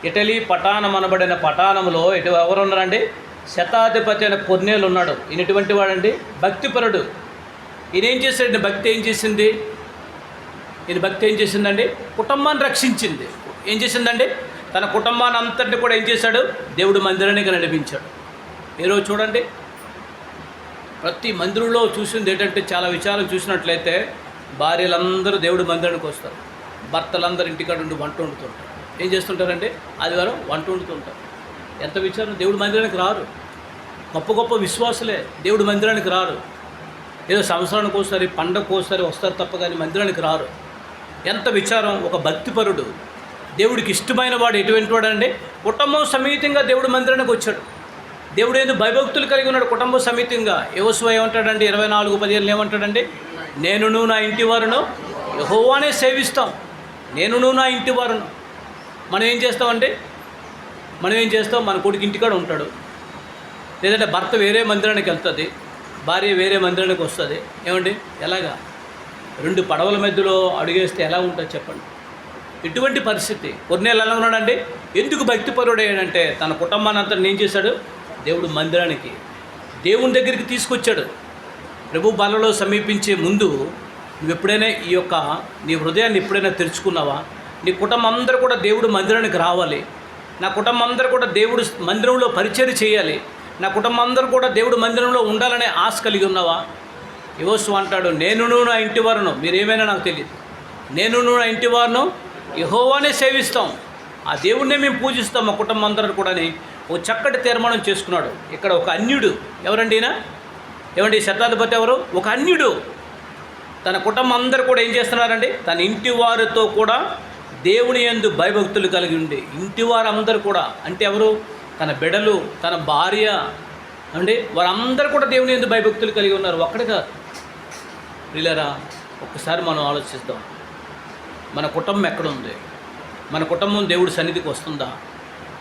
ఇటలీ పటానం అనబడిన పటానంలో ఎవరు ఉన్నారండి? శతాధిపతి అయిన కొర్నేలు ఉన్నాడు. ఈయన ఎటువంటి వాడండి? భక్తిపరుడు. ఈయన ఏం చేశాడండి? భక్తి ఏం చేసింది? ఈయన భక్తి ఏం చేసిందండి? కుటుంబాన్ని రక్షించింది. ఏం చేసిందండి? తన కుటుంబాన్ని అంతటిని కూడా ఏం చేశాడు? దేవుడి మందిరానికి నడిపించాడు. ఈరోజు చూడండి, ప్రతి మందిరంలో చూసింది ఏంటంటే, చాలా విచారం చూసినట్లయితే భార్యలందరూ దేవుడి మందిరానికి వస్తారు, భర్తలందరూ ఇంటికాడ ఉండి వంట వండుతుంటారు. ఏం చేస్తుంటారండి? ఆదివారం వంట వండుతుంటారు. ఎంత విచారం, దేవుడి మందిరానికి రారు. గొప్ప గొప్ప విశ్వాసులే దేవుడి మందిరానికి రారు. ఏదో సంవత్సరానికి ఒకసారి పండగకు ఒకసారి వస్తారు తప్ప కానీ మందిరానికి రారు. ఎంత విచారం. ఒక భక్తిపరుడు, దేవుడికి ఇష్టమైన వాడు ఎటువంటి వాడండి? కుటుంబం సమేతంగా దేవుడి మందిరానికి వచ్చాడు. దేవుడు ఏదో భయభక్తులు కలిగి ఉన్నాడు కుటుంబం సమేతంగా. యెహోషువ ఏమంటాడండి? 24:15 ఏమంటాడండి? నేనును నా ఇంటి వారును యెహోవానే సేవిస్తాం. నేనును నా ఇంటి వారును. మనం ఏం చేస్తామంటే, మన కొడుకు ఇంటికాడ ఉంటాడు, లేదంటే భర్త వేరే మందిరానికి వెళ్తుంది, భార్య వేరే మందిరానికి వస్తుంది. ఏమండి ఎలాగా? 2 పడవల మధ్యలో అడుగేస్తే ఎలా ఉంటుంది చెప్పండి? ఇటువంటి పరిస్థితి. కొన్నేళ్ళు ఎలా ఉన్నాడండి? ఎందుకు భక్తిపరుడయ్యాడంటే తన కుటుంబాన్ని అంతా ఏం చేశాడు? దేవుడు మందిరానికి, దేవుని దగ్గరికి తీసుకొచ్చాడు. ప్రభు బలలో సమీపించే ముందు నువ్వు ఎప్పుడైనా నీ హృదయాన్ని ఎప్పుడైనా తెరుచుకున్నావా? నీ కుటుంబం అందరూ కూడా దేవుడు మందిరానికి రావాలి, నా కుటుంబం అందరూ కూడా దేవుడు మందిరంలో పరిచర్య చేయాలి, నా కుటుంబం అందరూ కూడా దేవుడు మందిరంలో ఉండాలనే ఆశ కలిగి ఉన్నావా? యెహోషువ అంటాడు, నేనును నా ఇంటి వారును, మీరేమైనా నాకు తెలియదు, నేనును నా ఇంటి వారును యెహోవానే సేవిస్తాం. ఆ దేవుడినే మేము పూజిస్తాం మా కుటుంబం అందరూ కూడా అని ఒక చక్కటి తీర్మానం చేసుకున్నాడు. ఇక్కడ ఒక అన్యుడు, ఎవరండి ఈయన? ఏమండి శతాధిపతి ఎవరు? ఒక అన్యుడు తన కుటుంబం అందరూ కూడా ఏం చేస్తున్నారండి? తన ఇంటి వారితో కూడా దేవుని యందు భయభక్తులు కలిగి ఉండి, ఇంటి వారందరూ కూడా అంటే ఎవరు? తన బిడ్డలు, తన భార్య అండి, వారందరూ కూడా దేవుని యందు భయభక్తులు కలిగి ఉన్నారు. ఒక్కడిగా ప్రియులారా, ఒక్కసారి మనం ఆలోచిద్దాం. మన కుటుంబం ఎక్కడుంది? మన కుటుంబం దేవుడి సన్నిధికి వస్తుందా?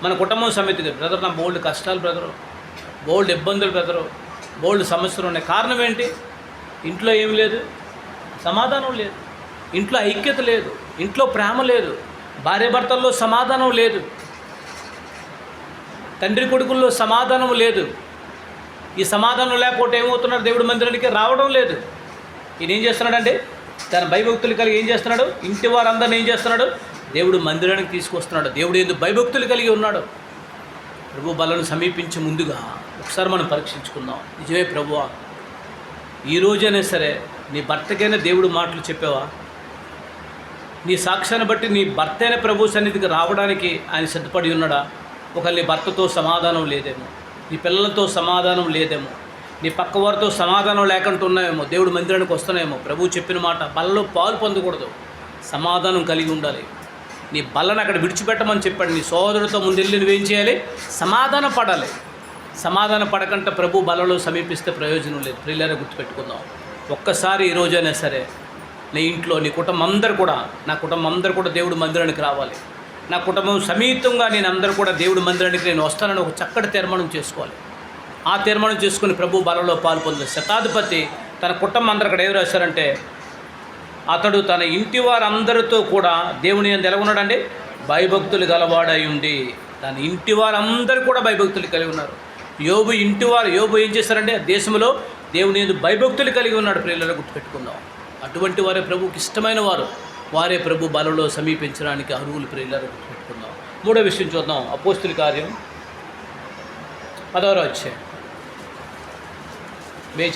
మన కుటుంబం సమితిగా, బ్రదర్ నా బోల్డ్ కష్టాలు బ్రదరు, బోల్డ్ ఇబ్బందులు బ్రదరు, బోల్డ్ సమస్యలు ఉన్నాయి. కారణం ఏంటి? ఇంట్లో ఏమి లేదు, సమాధానం లేదు, ఇంట్లో ఐక్యత లేదు, ఇంట్లో ప్రేమ లేదు, భార్యాభర్తల్లో సమాధానం లేదు, తండ్రి కొడుకుల్లో సమాధానం లేదు. ఈ సమాధానం లేకపోతే ఏమవుతున్నాడు? దేవుడి మందిరానికి రావడం లేదు. ఈయన ఏం చేస్తున్నాడంటే తన భయభక్తులు కలిగి ఏం చేస్తున్నాడు? ఇంటి వారందరిని ఏం చేస్తున్నాడు? దేవుడు మందిరానికి తీసుకొస్తున్నాడు. దేవుడు ఎందుకు భయభక్తులు కలిగి ఉన్నాడు? ప్రభు బలను సమీపించే ముందుగా ఒకసారి మనం పరీక్షించుకుందాం. నిజమే ప్రభువా, ఈరోజైనా సరే నీ భర్తకైనా దేవుడు మాటలు చెప్పావా? నీ సాక్ష్యాన్ని బట్టి నీ భర్త అయిన ప్రభు సన్నిధికి రావడానికి ఆయన సిద్ధపడి ఉన్నాడా? ఒకవేళ నీ భర్తతో సమాధానం లేదేమో, నీ పిల్లలతో సమాధానం లేదేమో, నీ పక్క వారితో సమాధానం లేకుండా ఉన్నాయేమో, దేవుడు మందిరానికి వస్తున్నాయేమో. ప్రభు చెప్పిన మాట, బలలో పాలు పొందకూడదు, సమాధానం కలిగి ఉండాలి. నీ బల్లను అక్కడ విడిచిపెట్టమని చెప్పాడు. నీ సోదరుడితో ముందెళ్ళి నువ్వేం చేయాలి? సమాధాన పడాలి. సమాధాన పడకంటే ప్రభు బలలో సమీపిస్తే ప్రయోజనం లేదు. ప్రియులారా గుర్తుపెట్టుకుందాం. ఒక్కసారి ఈరోజైనా సరే నీ ఇంట్లో నీ కుటుంబం అందరూ కూడా, నా కుటుంబం అందరూ కూడా దేవుడు మందిరానికి రావాలి, నా కుటుంబం సమేతంగా నేను అందరూ కూడా దేవుడి మందిరానికి నేను వస్తానని ఒక చక్కటి తీర్మానం చేసుకోవాలి. ఆ తీర్మానం చేసుకుని ప్రభు బలలో పాలు పొందాలి. శతాధిపతి తన కుటుంబం అందరూ అక్కడ ఏం రాశారంటే, అతడు తన ఇంటి వారందరితో కూడా దేవుని యందు ఎలా ఉన్నాడండి? భయభక్తులు గలవాడై ఉండి. తన ఇంటి వారందరూ కూడా భయభక్తులు కలిగి ఉన్నారు. యోబు ఏం చేశారంటే దేశంలో దేవుని యందు భయభక్తులు కలిగి ఉన్నాడు. ప్రియులను గుర్తుపెట్టుకుందాం. అటువంటి వారే ప్రభుకి ఇష్టమైన వారు, వారే ప్రభు బలలో సమీపించడానికి అర్హులు. ప్రియులను గుర్తుపెట్టుకుందాం. మూడో విషయం చూద్దాం. అపోస్తుల కార్యం 10వ అధ్యాయం.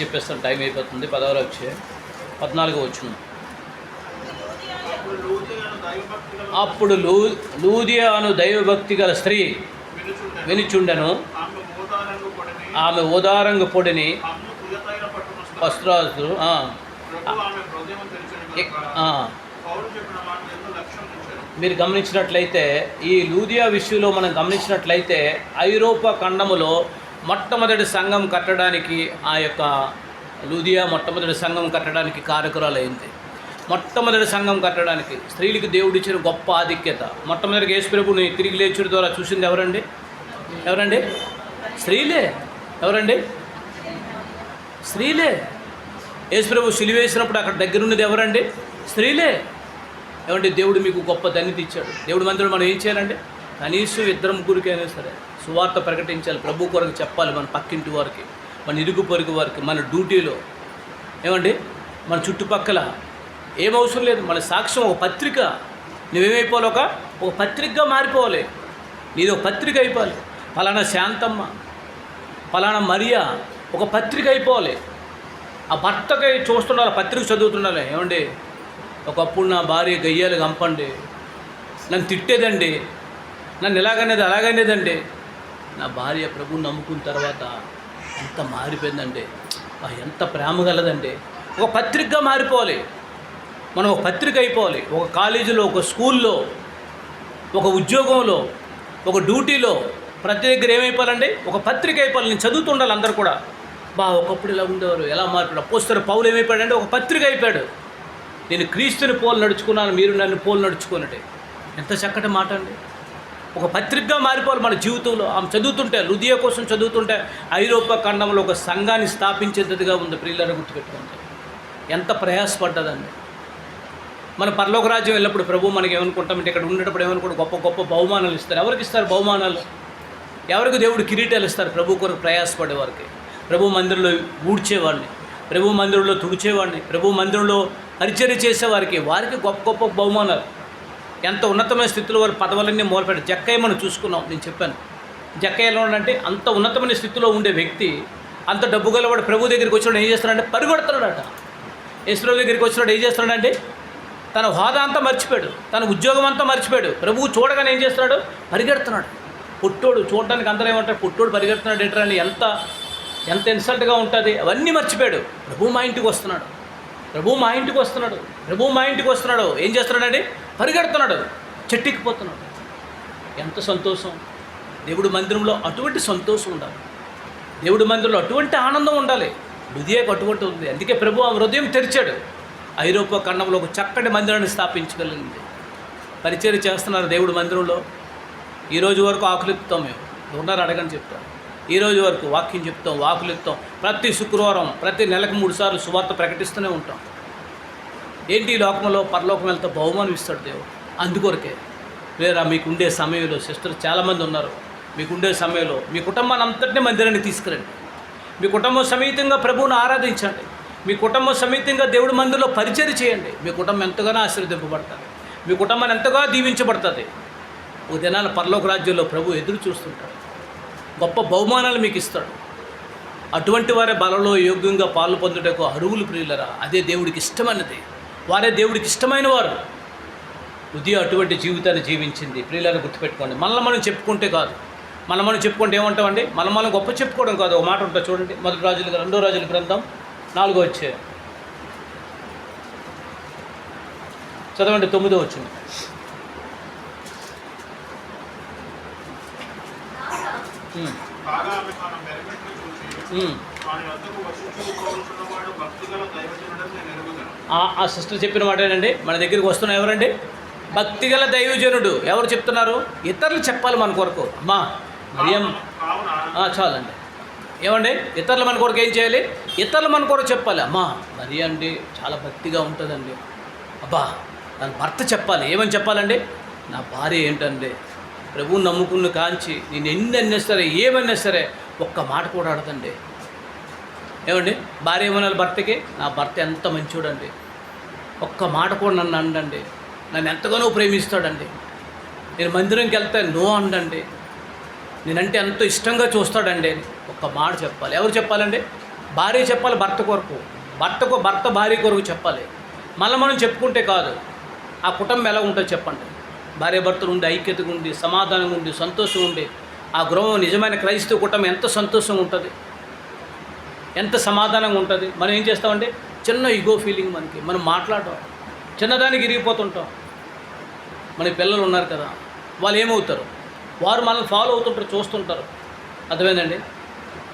చెప్పేస్తాను, టైం అయిపోతుంది. 10వ అధ్యాయం 14వ వచనం. అప్పుడు లూదియా అను దైవభక్తి గల స్త్రీ వినుచుండెను. ఆమె ఊదారంగు పొడిని వస్త్రాలు మీరు గమనించినట్లయితే, ఈ లూదియా విషయంలో మనం గమనించినట్లయితే ఐరోపా ఖండములో మొట్టమొదటి సంఘం కట్టడానికి ఆ యొక్క లూదియా మొట్టమొదటి సంఘం కట్టడానికి కారకురాలైంది. మొట్టమొదటి సంఘం కట్టడానికి స్త్రీలకు దేవుడిచ్చిన గొప్ప ఆధిక్యత. మొట్టమొదటి యేసు ప్రభువుని తిరిగి లేచుడి ద్వారా చూసింది ఎవరండి? స్త్రీలే. ఎవరండి? స్త్రీలే. యేసు ప్రభు సిలువేసినప్పుడు అక్కడ దగ్గరున్నది ఎవరండి? స్త్రీలే. ఏమంటే దేవుడు మీకు గొప్ప ధన్యత ఇచ్చాడు. దేవుడి మందిరం మనం ఏం చేయాలండి? కనీసం 2-3 అయినా సరే సువార్త ప్రకటించాలి. ప్రభు కొరకు చెప్పాలి. మన పక్కింటి వారికి, మన ఇరుగు పొరుగు వారికి, మన డ్యూటీలో ఏమండి, మన చుట్టుపక్కల ఏం అవసరం లేదు. మన సాక్ష్యం ఒక పత్రిక. నువ్వేమైపోవాలి? ఒక పత్రికగా మారిపోవాలి. నీది ఒక పత్రిక అయిపోవాలి. ఫలానా శాంతమ్మ, ఫలానా మరియా ఒక పత్రిక అయిపోవాలి. ఆ భర్తకై చూస్తుండాలి, పత్రిక చదువుతుండాలి. ఏమండి, ఒకప్పుడు నా భార్య గయ్యాలు గంపండి, నన్ను తిట్టేదండి, నన్ను ఇలాగనేది అలాగనేదండి, నా భార్య ప్రభువు నమ్ముకున్న తర్వాత ఎంత మారిపోయిందండి, ఎంత ప్రేమ గలదండి. ఒక పత్రికగా మారిపోవాలి మనం, ఒక పత్రిక అయిపోవాలి. ఒక కాలేజీలో, ఒక స్కూల్లో, ఒక ఉద్యోగంలో, ఒక డ్యూటీలో, ప్రతి దగ్గర ఏమైపోవాలండి, ఒక పత్రిక అయిపోవాలి. నేను చదువుతుండాలి అందరూ కూడా. ఒకప్పుడు ఇలా ఉండేవారు, ఎలా మారిపోయాడు. అపోస్తలుడైన పౌలు ఏమైపోయాడంటే ఒక పత్రిక అయిపోయాడు. నేను క్రీస్తుని పోలు నడుచుకున్నాను, మీరు నన్ను పోలు నడుచుకున్నట్టే. ఎంత చక్కటి మాట అండి. ఒక పత్రికగా మారిపోవాలి మన జీవితంలో. ఆమె చదువుతుంటే, లుదియా కోసం చదువుతుంటే ఐరోపా ఖండంలో ఒక సంఘాన్ని స్థాపించేదిగా ఉంది. ప్రియులను గుర్తుపెట్టుకుంటే ఎంత ప్రయాసపడ్డదండి. మన పరలోక రాజ్యం వెళ్ళినప్పుడు ప్రభు మనకి ఏమనుకుంటామంటే, ఇక్కడ ఉండేటప్పుడు ఏమనుకుంటే గొప్ప గొప్ప బహుమానాలు ఇస్తారు. ఎవరికి ఇస్తారు బహుమానాలు? ఎవరికి దేవుడు కిరీటాలు ఇస్తారు? ప్రభు కొరకు ప్రయాసపడేవారికి, ప్రభు మందిరంలో ఊడ్చేవాడిని, ప్రభు మందిరంలో తుడిచేవాడిని, ప్రభు మందిరంలో పరిచర్య చేసేవారికి, వారికి గొప్ప గొప్ప బహుమానాలు. ఎంత ఉన్నతమైన స్థితిలో వారి పదవులన్నీ మొదలుపెట్టారు. జక్కయ్య మనం చూసుకున్నాం, నేను చెప్పాను. జక్కయ్య ఎలా ఉండంటే అంత ఉన్నతమైన స్థితిలో ఉండే వ్యక్తి, అంత డబ్బు గలవాడు ప్రభు దగ్గరికి వచ్చినాడు ఏం చేస్తున్నాడంటే పరిగెడుతున్నాడట. యేసుప్రభు దగ్గరికి వచ్చినాడు ఏం చేస్తున్నాడంటే తన హోదా అంతా మర్చిపోయాడు, తన ఉద్యోగం అంతా మర్చిపోయాడు. ప్రభువు చూడగానే ఏం చేస్తున్నాడు? పరిగెడుతున్నాడు. పుట్టోడు చూడడానికి అందరూ ఏమంటారు, పుట్టోడు పరిగెడుతున్నాడు ఏంటని ఎంత ఎంత ఇన్సల్ట్గా ఉంటుంది. అవన్నీ మర్చిపోయాడు. ప్రభు మా ఇంటికి వస్తున్నాడు, ప్రభు మా ఇంటికి వస్తున్నాడు, ప్రభు మా ఇంటికి వస్తున్నాడు. ఏం చేస్తున్నాడండి? పరిగెడుతున్నాడు, చెట్టెక్కిపోతున్నాడు. ఎంత సంతోషం! దేవుడి మందిరంలో అటువంటి సంతోషం ఉండాలి, దేవుడి మందిరంలో అటువంటి ఆనందం ఉండాలి. హృదయకు అటువంటి ఉంది. అందుకే ప్రభు ఆ హృదయం తెరిచాడు. ఐరోపా ఖండంలో ఒక చక్కటి మందిరాన్ని స్థాపించగలిగింది. పరిచర్య చేస్తున్నారు దేవుడి మందిరంలో. ఈరోజు వరకు ఆకులిపుతాం, మేము ఉన్నారు అడగని చెప్తాం. ఈరోజు వరకు వాక్యం చెప్తాం, వాకులిపుతాం. ప్రతి శుక్రవారం, ప్రతి నెలకు 3 సార్లు సువార్త ప్రకటిస్తూనే ఉంటాం. ఏంటి ఈ లోకంలో పరలోకం వెళ్తే బహుమానం ఇస్తాడు దేవుడు. అందుకొరకే వేరా మీకుండే సమయంలో సిస్టర్ చాలామంది ఉన్నారు. మీకుండే సమయంలో మీ కుటుంబాన్ని అంతటినీ మందిరాన్ని తీసుకురండి. మీ కుటుంబం సమేతంగా ప్రభువును ఆరాధించండి. మీ కుటుంబం సమేతంగా దేవుడి మందిరంలో పరిచర్య చేయండి. మీ కుటుంబం ఎంతగానో ఆశీర్వదింపబడుతుంది, మీ కుటుంబాన్ని ఎంతగా దీవించబడుతుంది. ఒక దినాల పరలోక రాజ్యంలో ప్రభు ఎదురు చూస్తుంటాడు, గొప్ప బహుమానాలు మీకు ఇస్తాడు. అటువంటి వారే బలలో యోగ్యంగా పాలు పొందుటకు అరువులు ప్రియులరా. అదే దేవుడికి ఇష్టమైనది, వారే దేవుడికి ఇష్టమైన వారు. ఉదయం అటువంటి జీవితాన్ని జీవించింది. ప్రియులను గుర్తుపెట్టుకోండి. మనం చెప్పుకుంటే కాదు, మనం చెప్పుకుంటే ఏమంటామండి, మనం గొప్ప చెప్పుకోవడం కాదు. ఒక మాట ఉంటుంది చూడండి, 2 రాజుల గ్రంథం 4వ అధ్యాయం చదవండి, 9వ వచనం. ఆ సిస్టర్ చెప్పిన మాట ఏంటండి, మన దగ్గరికి వస్తున్న ఎవరండి? భక్తిగల దైవజనుడు. ఎవరు చెప్తున్నారు? ఇతరులు చెప్పాలి మన కొరకు. అమ్మా మరియం చాలండి. ఏమండి, ఇతరులు మన కొరకు ఏం చేయాలి? ఇతరులు మన కొరకు చెప్పాలి. అమ్మా మరి అండి చాలా భక్తిగా ఉంటుందండి. అబ్బా తన భర్త చెప్పాలి. ఏమని చెప్పాలండి? నా భార్య ఏంటండి ప్రభువుని నమ్ముకున్న కాంచి నేను ఎన్ని అన్నా సరే, ఏమన్నా సరే ఒక్క మాట కూడా ఆడదండి. ఏమండి, భార్య ఏమన్నా భర్తకి, నా భర్త ఎంత మంచోడండి, ఒక్క మాట కూడా నన్ను అండండి, నన్ను ఎంతగానో ప్రేమిస్తాడండి, నేను మందిరంకి వెళ్తే నో అండండి, నేనంటే ఎంతో ఇష్టంగా చూస్తాడండి అని ఒక్క మాట చెప్పాలి. ఎవరు చెప్పాలండి? భార్య చెప్పాలి భర్త కొరకు, భర్త భార్య కొరకు చెప్పాలి. మనం చెప్పుకుంటే కాదు. ఆ కుటుంబం ఎలా ఉంటుందో చెప్పండి. భార్య భర్తలు ఉండి ఐక్యతగా ఉండి సమాధానంగా ఉండి సంతోషం ఉండి ఆ గృహం నిజమైన క్రైస్తవ కుటుంబం ఎంత సంతోషంగా ఉంటుంది, ఎంత సమాధానంగా ఉంటుంది. మనం ఏం చేస్తామంటే చిన్న ఈగో ఫీలింగ్ మనకి, మనం మాట్లాడటం చిన్నదానికి ఇరిగిపోతుంటాం. మన పిల్లలు ఉన్నారు కదా, వాళ్ళు ఏమవుతారు, వారు మనల్ని ఫాలో అవుతుంటారు, చూస్తుంటారు. అర్థమైందండి?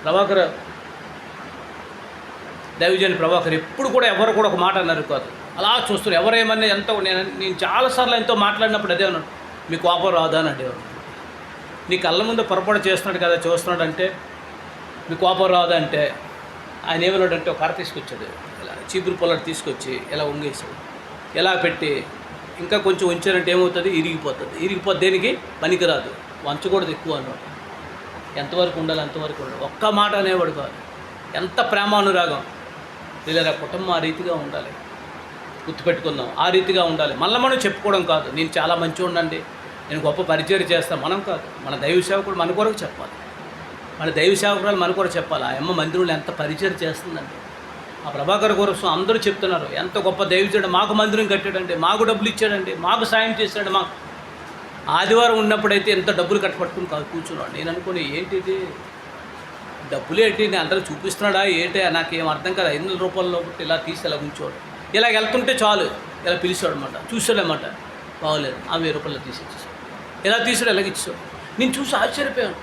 ప్రభాకర్ దైవజన్ ప్రభాకర్ ఎప్పుడు కూడా ఎవరు కూడా ఒక మాట అన్నారు కాదు, అలా చూస్తారు. ఎవరేమన్నా ఎంతో నేను చాలాసార్లు ఎంతో మాట్లాడినప్పుడు అదే అన్నాడు, మీ కోపం రాదా అని అడిగారు. నీ కళ్ళ ముందు పొరపాటు చేస్తున్నాడు కదా, చూస్తున్నాడు అంటే మీ కోపం రాదా అంటే ఆయన ఏమన్నాడంటే ఒక కర్ర తీసుకొచ్చాడు, ఇలా చీపురు పొలాడు తీసుకొచ్చి ఇలా వంగేసాడు, ఎలా పెట్టి ఇంకా కొంచెం ఉంచారంటే ఏమవుతుంది, ఇరిగిపోతుంది. దేనికి పనికిరాదు, వంచకూడదు ఎక్కువ అన్నాడు. ఎంతవరకు ఉండాలి అంతవరకు ఉండాలి. ఒక్క మాట అనేవాడు కాదు. ఎంత ప్రేమానురాగం. లేదా కుటుంబం ఆ రీతిగా ఉండాలి, గుర్తుపెట్టుకుందాం. ఆ రీతిగా ఉండాలి. మనం చెప్పుకోవడం కాదు, నేను చాలా మంచిగా ఉండండి, నేను గొప్ప పరిచయం చేస్తాను. మనం కాదు, మన దైవ సేవకుడు మన కొరకు చెప్పాలి, మన దైవ సేవకురాలు మన కొరకు చెప్పాలి. ఆ అమ్మ మందిరంలో ఎంత పరిచయం చేస్తుందండి. ఆ ప్రభాకర్ కోసం అందరూ చెప్తున్నారు, ఎంత గొప్ప దైవజనుడు, మాకు మందిరం కట్టాడండి, మాకు డబ్బులు ఇచ్చాడండి, మాకు సాయం చేశాడు. ఆదివారం ఉన్నప్పుడైతే ఎంత డబ్బులు కట్టపట్టుకుని కూర్చున్నాడు. నేను అనుకుని ఏంటిది డబ్బులు ఏంటి, నేను అందరూ చూపిస్తున్నాడా ఏంటి, నాకేం అర్థం కదా. 500 రూపాయల ఇలా తీసి ఇలా ఉంచోడు. ఇలా వెళ్తుంటే చాలు ఇలా పిలిచాడు అనమాట. చూసాడనమాట, బాగోలేదు. ఆ 1000 రూపాయలు తీసి ఇచ్చేసాడు. ఇలా తీసాడు, ఎలాగ ఇచ్చాడు. నేను చూసి ఆశ్చర్యపోయాను,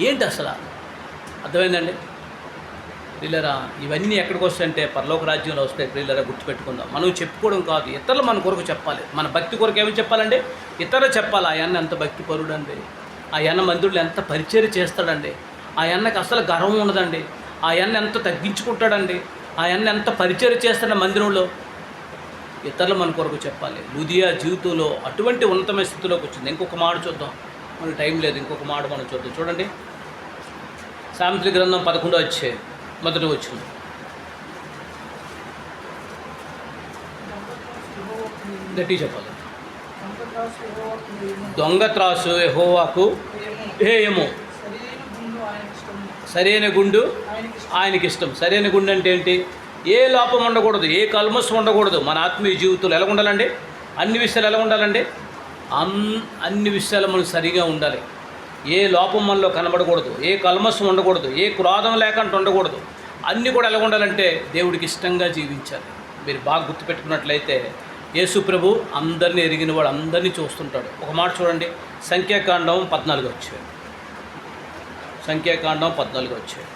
ఏంటి అసలు. అర్థమైందండి ప్రియులరా. ఇవన్నీ ఎక్కడికి వస్తాయంటే పరలోక రాజ్యంలో వస్తాయి. ప్రియులరా గుర్తుపెట్టుకుందాం. మనం చెప్పుకోవడం కాదు, ఇతరులు మన కొరకు చెప్పాలి. మన భక్తి కొరకు ఏమని చెప్పాలండి, ఇతరులు చెప్పాలి. ఆ అన్న ఎంత భక్తి పరుడు అండి, ఆ అన్న మందిరంలో ఎంత పరిచర్య చేస్తాడండి, ఆ అన్నకి అసలు గర్వం ఉండదండి, ఆ అన్న ఎంత తగ్గించుకుంటాడండి, ఆ అన్న ఎంత పరిచర్య చేస్తాడు మందిరంలో. ఇతరులు మన కొరకు చెప్పాలి. లుదియా జీవితంలో అటువంటి ఉన్నతమైన స్థితిలోకి వచ్చింది. ఇంకొక మాట చూద్దాం, మనకు టైం లేదు. ఇంకొక మాట మనం చూద్దాం. చూడండి, సామెతల గ్రంథం 11వ అధ్యాయం మొదటి వచనం. గట్టి చెప్పాలి. దొంగ త్రాసు యెహోవాకు హేయము, సరైన గుండు ఆయనకి ఇష్టం. సరైన గుండు అంటే ఏంటి? ఏ లోపం ఉండకూడదు, ఏ కల్మస్ ఉండకూడదు. మన ఆత్మీయ జీవితంలో ఎలా ఉండాలండి? అన్ని విషయాలు ఎలా ఉండాలండి? అన్ని విషయాలు మనం సరిగా ఉండాలి. ఏ లోపం మనలో కనబడకూడదు, ఏ కల్మస్ ఉండకూడదు, ఏ క్రోధం లేకుండా ఉండకూడదు. అన్నీ కూడా ఎలా ఉండాలంటే దేవుడికి ఇష్టంగా జీవించాలి. మీరు బాగా గుర్తుపెట్టుకున్నట్లయితే యేసు ప్రభు అందరినీ ఎరిగిన వాడు, అందరినీ చూస్తుంటాడు. ఒక మాట చూడండి, సంఖ్యాకాండం 14 వచ్చాయి. సంఖ్యాకాండం 14 వచ్చాయి.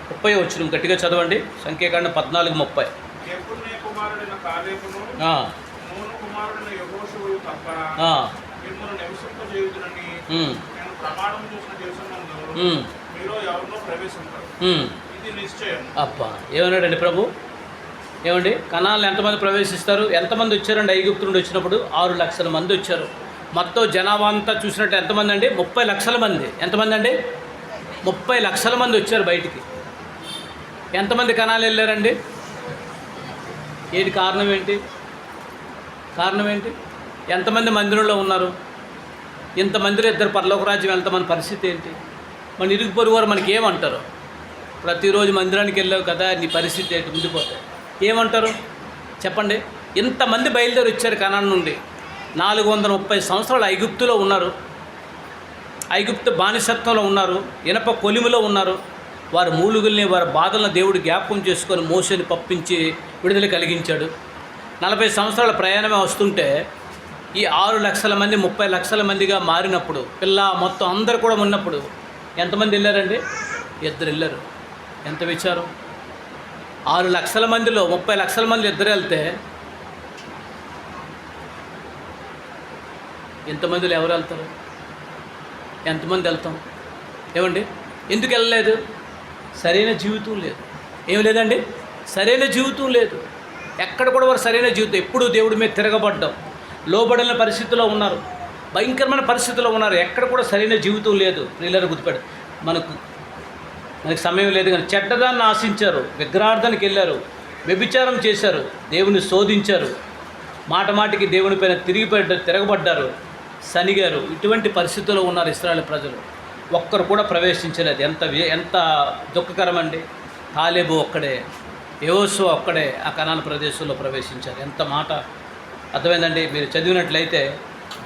ముప్పై వచ్చిన గట్టిగా చదవండి. సంఖ్యాకాండం 14:30. అబ్బా, ఏమన్నాడండి ప్రభు? ఏమండి, కనాలను ఎంతమంది ప్రవేశిస్తారు? ఎంతమంది వచ్చారండి? ఐగుప్తు నుండి వచ్చినప్పుడు 6 లక్షల మంది వచ్చారు. మొత్తం జనాభా అంతా చూసినట్టు ఎంతమంది అండి? 30 లక్షల మంది. ఎంతమంది అండి? 30 లక్షల మంది వచ్చారు బయటికి. ఎంతమంది కనాలు వెళ్ళారండి? ఏంటి కారణం? ఏంటి కారణం? ఏంటి? ఎంతమంది మందిరంలో ఉన్నారు? ఇంతమందిలో ఇద్దరు పరలోక రాజ్యం వెళ్తే మన పరిస్థితి ఏంటి? మన ఇరుగు పొరుగు వారు మనకి ఏమంటారు? ప్రతిరోజు మందిరానికి వెళ్ళావు కదా, నీ పరిస్థితి ఏంటి? ముందుపోతే ఏమంటారు చెప్పండి? ఇంతమంది బయలుదేరి వచ్చారు కనాన్ నుండి. 430 సంవత్సరాలు ఐగుప్తులో ఉన్నారు, ఐగుప్తు బానిసత్వంలో ఉన్నారు, ఇనప కొలిమిలో ఉన్నారు. వారి మూలుగుల్ని, వారి బాధలను దేవుడు జ్ఞాపకం చేసుకొని మోషేని పంపించి విడుదల కలిగించాడు. 40 సంవత్సరాల ప్రయాణమే వస్తుంటే ఈ 6 లక్షల మంది 30 లక్షల మందిగా మారినప్పుడు, పిల్ల మొత్తం అందరు కూడా ఉన్నప్పుడు ఎంతమంది వెళ్ళారండి? 2 వెళ్ళారు. ఎంత విచారం! 6 లక్షల మందిలో 30 లక్షల మంది 2 వెళ్తే ఎంతమందిలో ఎవరు వెళ్తారు? ఎంతమంది వెళ్తాం? ఏమండి, ఎందుకు వెళ్ళలేదు? సరైన జీవితం లేదు. ఏం లేదండి? సరైన జీవితం లేదు. ఎక్కడ కూడా వారు సరైన జీవితం, ఎప్పుడూ దేవుడి మీద తిరగబడ్డాం, లోబడిన పరిస్థితిలో ఉన్నారు, భయంకరమైన పరిస్థితిలో ఉన్నారు. ఎక్కడ కూడా సరైన జీవితం లేదు. ప్రియులారా గుర్తుపెట్టు, మనకు సమయం లేదు కానీ చెడ్డదాన్ని ఆశించారు, విగ్రహార్థానికి వెళ్ళారు, వ్యభిచారం చేశారు, దేవుని శోధించారు, మాట మాటికి దేవుని పైన తిరగబడ్డారు, సనిగారు. ఇటువంటి పరిస్థితుల్లో ఉన్నారు ఇశ్రాయేలు ప్రజలు. ఒక్కరు కూడా ప్రవేశించలేదు. ఎంత దుఃఖకరమండి. కాలేబు ఒక్కడే, యెహోషువ ఒక్కడే ఆ కనాను ప్రదేశంలో ప్రవేశించారు. ఎంత మాట అర్థమైందండి. మీరు చదివినట్లయితే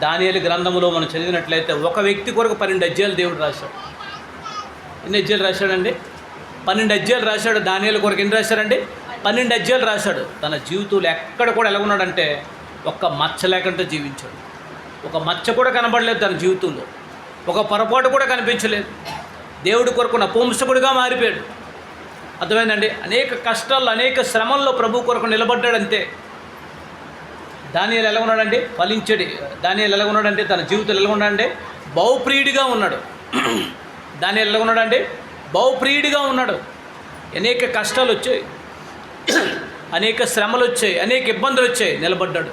దానియేలు గ్రంథంలో మనం చదివినట్లయితే ఒక వ్యక్తి కొరకు 12 అధ్యాయాలు దేవుడు రాశాడు. ఎన్ని అధ్యాయాలు రాశాడండి? 12 అధ్యాయాలు రాశాడు. దానియేలు కొరకు ఎన్ని రాశాడండి? 12 అధ్యాయాలు రాశాడు. తన జీవితంలో ఎక్కడ కూడా ఎలా ఉన్నాడంటే ఒక్క మచ్చ లేకుండా జీవించాడు. ఒక మచ్చ కూడా కనబడలేదు తన జీవితంలో, ఒక పొరపాటు కూడా కనిపించలేదు. దేవుడి కొరకు నపుంసకుడిగా మారిపోయాడు. అర్థమైందండి. అనేక కష్టాల్లో, అనేక శ్రమల్లో ప్రభు కొరకు నిలబడ్డాడంతే. దానియేలు ఎలా ఉన్నాడంటే ఫలించడి. దానియేలు ఎలా ఉన్నాడంటే తన జీవితంలో ఎలా ఉన్నాడంటే బహుప్రియుడిగా ఉన్నాడు. దానియేలు ఎలా ఉన్నాడంటే బహుప్రియుడిగా ఉన్నాడు. అనేక కష్టాలు వచ్చాయి, అనేక శ్రమలు వచ్చాయి, అనేక ఇబ్బందులు వచ్చాయి, నిలబడ్డాడు.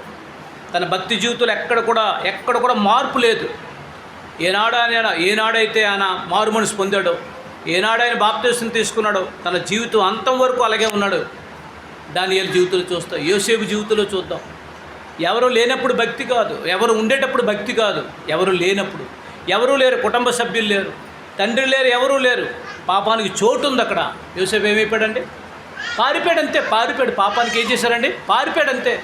తన భక్తి జీవితంలో ఎక్కడ కూడా మార్పు లేదు. ఏనాడైతే ఆయన మారు మనసు పొందాడో, ఏనాడైనా బాప్తిసం తీసుకున్నాడో, తన జీవితం అంతం వరకు అలాగే ఉన్నాడు. దానియేలు జీవితంలో చూస్తాం, యోసేపు జీవితంలో చూద్దాం. ఎవరు లేనప్పుడు భక్తి కాదు, ఎవరు ఉండేటప్పుడు భక్తి కాదు, ఎవరు లేనప్పుడు. ఎవరూ లేరు, కుటుంబ సభ్యులు లేరు, తండ్రి లేరు, ఎవరూ లేరు, పాపానికి చోటు ఉంది అక్కడ. యోసేపు ఏమైపోయాడండి? పారిపోయాడు పాపానికి. ఏం చేశారండి? పారిపోయాడంతే.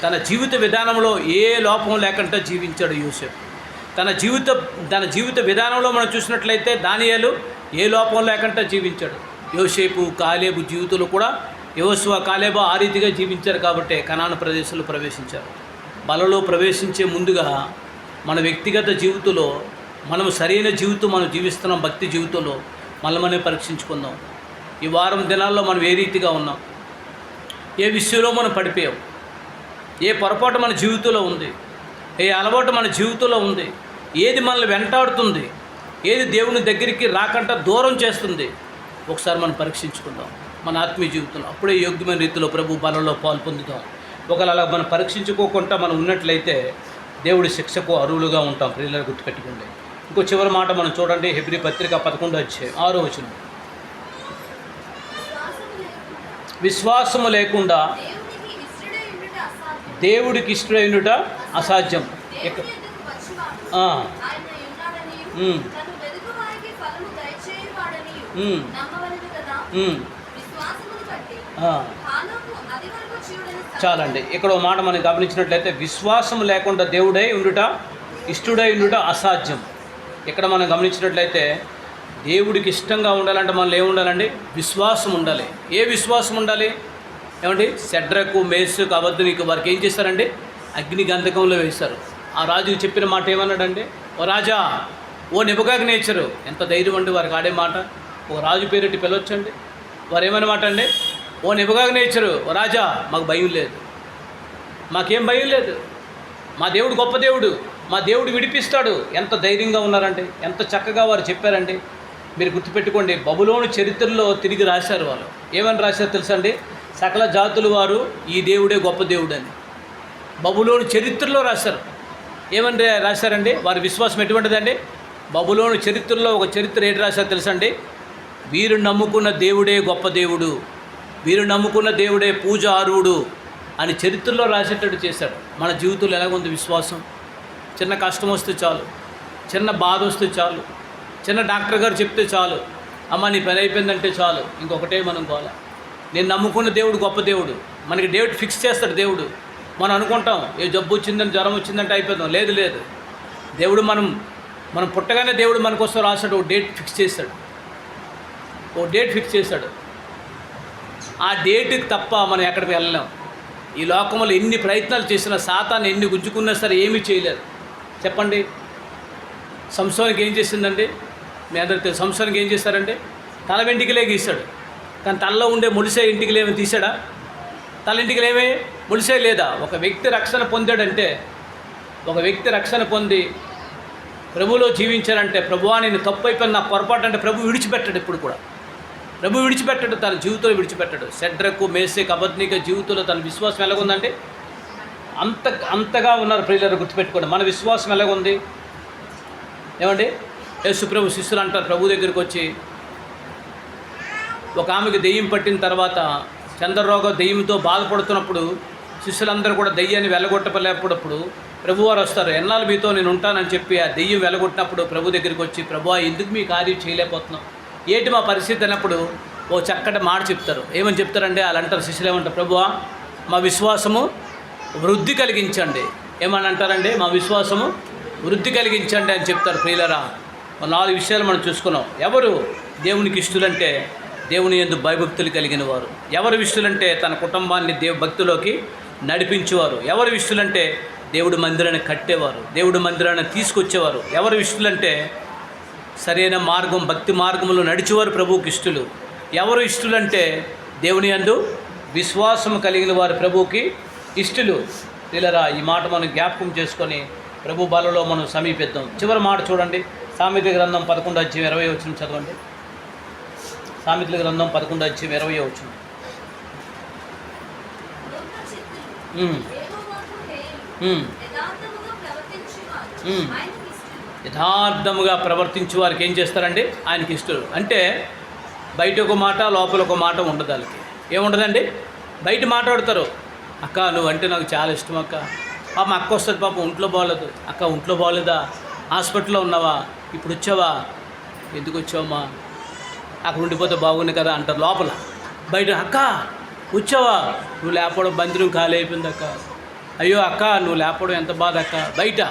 తన జీవిత విధానంలో ఏ లోపం లేకుండా జీవించాడు యోసేపు. తన జీవిత విధానంలో మనం చూసినట్లయితే దానియేలు ఏ లోపం లేకుండా జీవించాడు. యోసేపు, కాలేబు జీవితంలో కూడా యోషువ, కాలేబు ఆ రీతిగా జీవించారు కాబట్టి కనాను ప్రదేశంలో ప్రవేశించారు. బలలో ప్రవేశించే ముందుగా మన వ్యక్తిగత జీవితంలో మనం సరైన జీవితం మనం జీవిస్తున్నాం. భక్తి జీవితంలో మనల్ని పరీక్షించుకుందాం. ఈ వారం దినాల్లో మనం ఏ రీతిగా ఉన్నాం, ఏ విషయంలో మనం పడిపోయాం, ఏ పొరపాటు మన జీవితంలో ఉంది, ఏ అలవాటు మన జీవితంలో ఉంది, ఏది మనల్ని వెంటాడుతుంది, ఏది దేవుని దగ్గరికి రాకుండా దూరం చేస్తుంది, ఒకసారి మనం పరీక్షించుకుందాం మన ఆత్మీయ జీవితంలో. అప్పుడే యోగ్యమైన రీతిలో ప్రభు బలంలో పాలు పొందుతాం. ఒకవేళ అలా మనం పరీక్షించుకోకుండా మనం ఉన్నట్లయితే దేవుడి శిక్షకు అర్హులుగా ఉంటాం. ప్రియులను గుర్తుపెట్టుకోండి. ఇంకో చివరి మాట మనం చూడండి. హెబ్రీ పత్రిక 11:6 విశ్వాసము లేకుండా దేవుడికి ఇష్టడైనట అసాధ్యం. చాలండి. ఇక్కడ ఒక మాట మనం గమనించినట్లయితే విశ్వాసం లేకుండా దేవుడై ఉండుట, ఇష్టడై ఉండుట అసాధ్యం. ఇక్కడ మనం గమనించినట్లయితే దేవుడికి ఇష్టంగా ఉండాలంటే మనలో ఏముండాలండి? విశ్వాసం ఉండాలి. ఏ విశ్వాసం ఉండాలి? ఏమండి? షడ్రకు, మేషకు, అబేద్నెగో వారికి ఏం చేశారండి? అగ్ని గంధకంలో వేశారు. ఆ రాజుకి చెప్పిన మాట ఏమన్నాడండి? ఓ రాజా, ఓ నెబుకద్నెజరు. ఎంత ధైర్యం అండి వారికి ఆడే మాట. ఓ రాజు పేరెట్టి పిలవచ్చండి. వారు ఏమన్న మాట అండి? ఓ నెబుకద్నెజరు, ఓ రాజా, మాకు భయం లేదు, మాకేం భయం లేదు, మా దేవుడు గొప్ప దేవుడు, మా దేవుడు విడిపిస్తాడు. ఎంత ధైర్యంగా ఉన్నారండి, ఎంత చక్కగా వారు చెప్పారండి. మీరు గుర్తుపెట్టుకోండి, బబులోను చరిత్రలో తిరిగి రాశారు. వాళ్ళు ఏమని రాశారు తెలుసండి? సకల జాతుల వారు ఈ దేవుడే గొప్ప దేవుడు అని బబులోను చరిత్రలో రాశారు. ఏమని రాశారండి? వారి విశ్వాసం ఎటువంటిదండి? బబులోను చరిత్రలో ఒక చరిత్ర ఏంటి రాశారు తెలుసండి? వీరు నమ్ముకున్న దేవుడే గొప్ప దేవుడు, వీరు నమ్ముకున్న దేవుడే పూజ అర్హుడు అని చరిత్రలో రాసేటట్టు చేశాడు. మన జీవితంలో ఎలాగుంది విశ్వాసం? చిన్న కష్టం వస్తే చాలు, చిన్న బాధ వస్తే చాలు, చిన్న డాక్టర్ గారు చెప్తే చాలు, అమ్మ నీ పని అయిపోయిందంటే చాలు, ఇంకొకటే మనం గోల. నేను నమ్ముకున్న దేవుడు గొప్ప దేవుడు. మనకి డేట్ ఫిక్స్ చేస్తాడు దేవుడు. మనం అనుకుంటాం ఏ జబ్బు వచ్చిందని, జ్వరం వచ్చిందంటే అయిపోతాం. లేదు లేదు, దేవుడు మనం పుట్టగానే దేవుడు మన కోసం రాశాడు. ఓ డేట్ ఫిక్స్ చేశాడు. ఆ డేట్కి తప్ప మనం ఎక్కడికి వెళ్ళలేం. ఈ లోకంలో ఎన్ని ప్రయత్నాలు చేసినా, సాతాను ఎన్ని గుంజుకున్నా సరే ఏమీ చేయలేరు. చెప్పండి. సంసోనికి ఏం చేసిందండి? మీ అందరికీ తెలుసు. సంసోనికి ఏం చేశారండి? తల వెంటికలే గీశాడు. కానీ తలలో ఉండే ముడిసే ఇంటికిలేమి తీసాడా? తల ఇంటికిలేమే ముడిసే లేదా? ఒక వ్యక్తి రక్షణ పొందాడంటే, ఒక వ్యక్తి రక్షణ పొంది ప్రభువులో జీవించారంటే, ప్రభువా నేను తప్పు అయిపోయిన నా పొరపాటు అంటే ప్రభు విడిచిపెట్టాడు. ఇప్పుడు కూడా ప్రభు విడిచిపెట్టాడు, తన జీవితంలో విడిచిపెట్టాడు. షడ్రకు, మేషకు, అబేద్నెగో జీవితంలో తన విశ్వాసం ఎలాగుందంటే అంతగా ఉన్నారు. ప్రియులారా గుర్తుపెట్టుకోండి, మన విశ్వాసం ఎలాగుంది? ఏమండి? యేసు ప్రభు శిష్యులు అంటారు ప్రభు దగ్గరికి వచ్చి, ఒక ఆమెకి దెయ్యం పట్టిన తర్వాత చంద్రరోగ దెయ్యంతో బాధపడుతున్నప్పుడు శిష్యులందరూ కూడా దెయ్యాన్ని వెళ్ళగొట్టలేకపోయినప్పుడు ప్రభువారు వస్తారు. ఎన్నాళ్ళు మీతో నేను ఉంటానని చెప్పి ఆ దెయ్యం వెళ్ళగొట్టినప్పుడు ప్రభు దగ్గరికి వచ్చి, ప్రభువా ఎందుకు మీ కార్యం చేయలేకపోతున్నాం, ఏంటి మా పరిస్థితి అన్నప్పుడు ఓ చక్కటి మాట చెప్తారు. ఏమని చెప్తారంటే వాళ్ళు అంటారు, శిష్యులు ఏమంటారు? ప్రభువా మా విశ్వాసము వృద్ధి కలిగించండి. ఏమని అంటారండి? మా విశ్వాసము వృద్ధి కలిగించండి అని చెప్తారు. ప్రియులరా 4 విషయాలు మనం చూసుకున్నాం. ఎవరు దేవునికి ఇష్టలంటే దేవుని యందు భయభక్తులు కలిగిన వారు. ఎవరు ఇష్టలంటే తన కుటుంబాన్ని భక్తిలోకి నడిపించేవారు. ఎవరు ఇష్టలంటే దేవుడి మందిరాన్ని కట్టేవారు, దేవుడి మందిరాన్ని తీసుకొచ్చేవారు. ఎవరు ఇష్టలంటే సరైన మార్గం, భక్తి మార్గంలో నడిచేవారు ప్రభువుకి ఇష్టలు. ఎవరు ఇష్టలంటే దేవుని యందు విశ్వాసం కలిగిన వారు ప్రభువుకి ఇష్టలు. పిల్లరా ఈ మాట మనం జ్ఞాపకం చేసుకొని ప్రభు బలలో మనం సమీపిద్దాం. చివరి మాట చూడండి, సామెతల గ్రంథం 11:20 చదవండి. సామెతల గ్రంథం 11:20. యథార్థముగా ప్రవర్తించే వారికి ఏం చేస్తారండి? ఆయనకి ఇష్టం. అంటే బయట ఒక మాట, లోపల ఒక మాట ఉండదు. వాళ్ళకి ఏముండదండి? బయట మాట్లాడతారు, అక్క నువ్వంటే నాకు చాలా ఇష్టం అక్క, పాప అక్క వస్తుంది, పాప ఒంట్లో బాగోలేదు, అక్క ఒంట్లో బాగోలేదా, హాస్పిటల్లో ఉన్నావా, ఇప్పుడు వచ్చావా, ఎందుకు వచ్చావమ్మా, అక్కడ ఉండిపోతే బాగుంది కదా అంటారు లోపల. బయట అక్క వచ్చావా, నువ్వు లేకపోవడం బందిరం ఖాళీ అయిపోయింది అక్క, అయ్యో అక్క నువ్వు లేకపోవడం ఎంత బాధ అక్క. బయట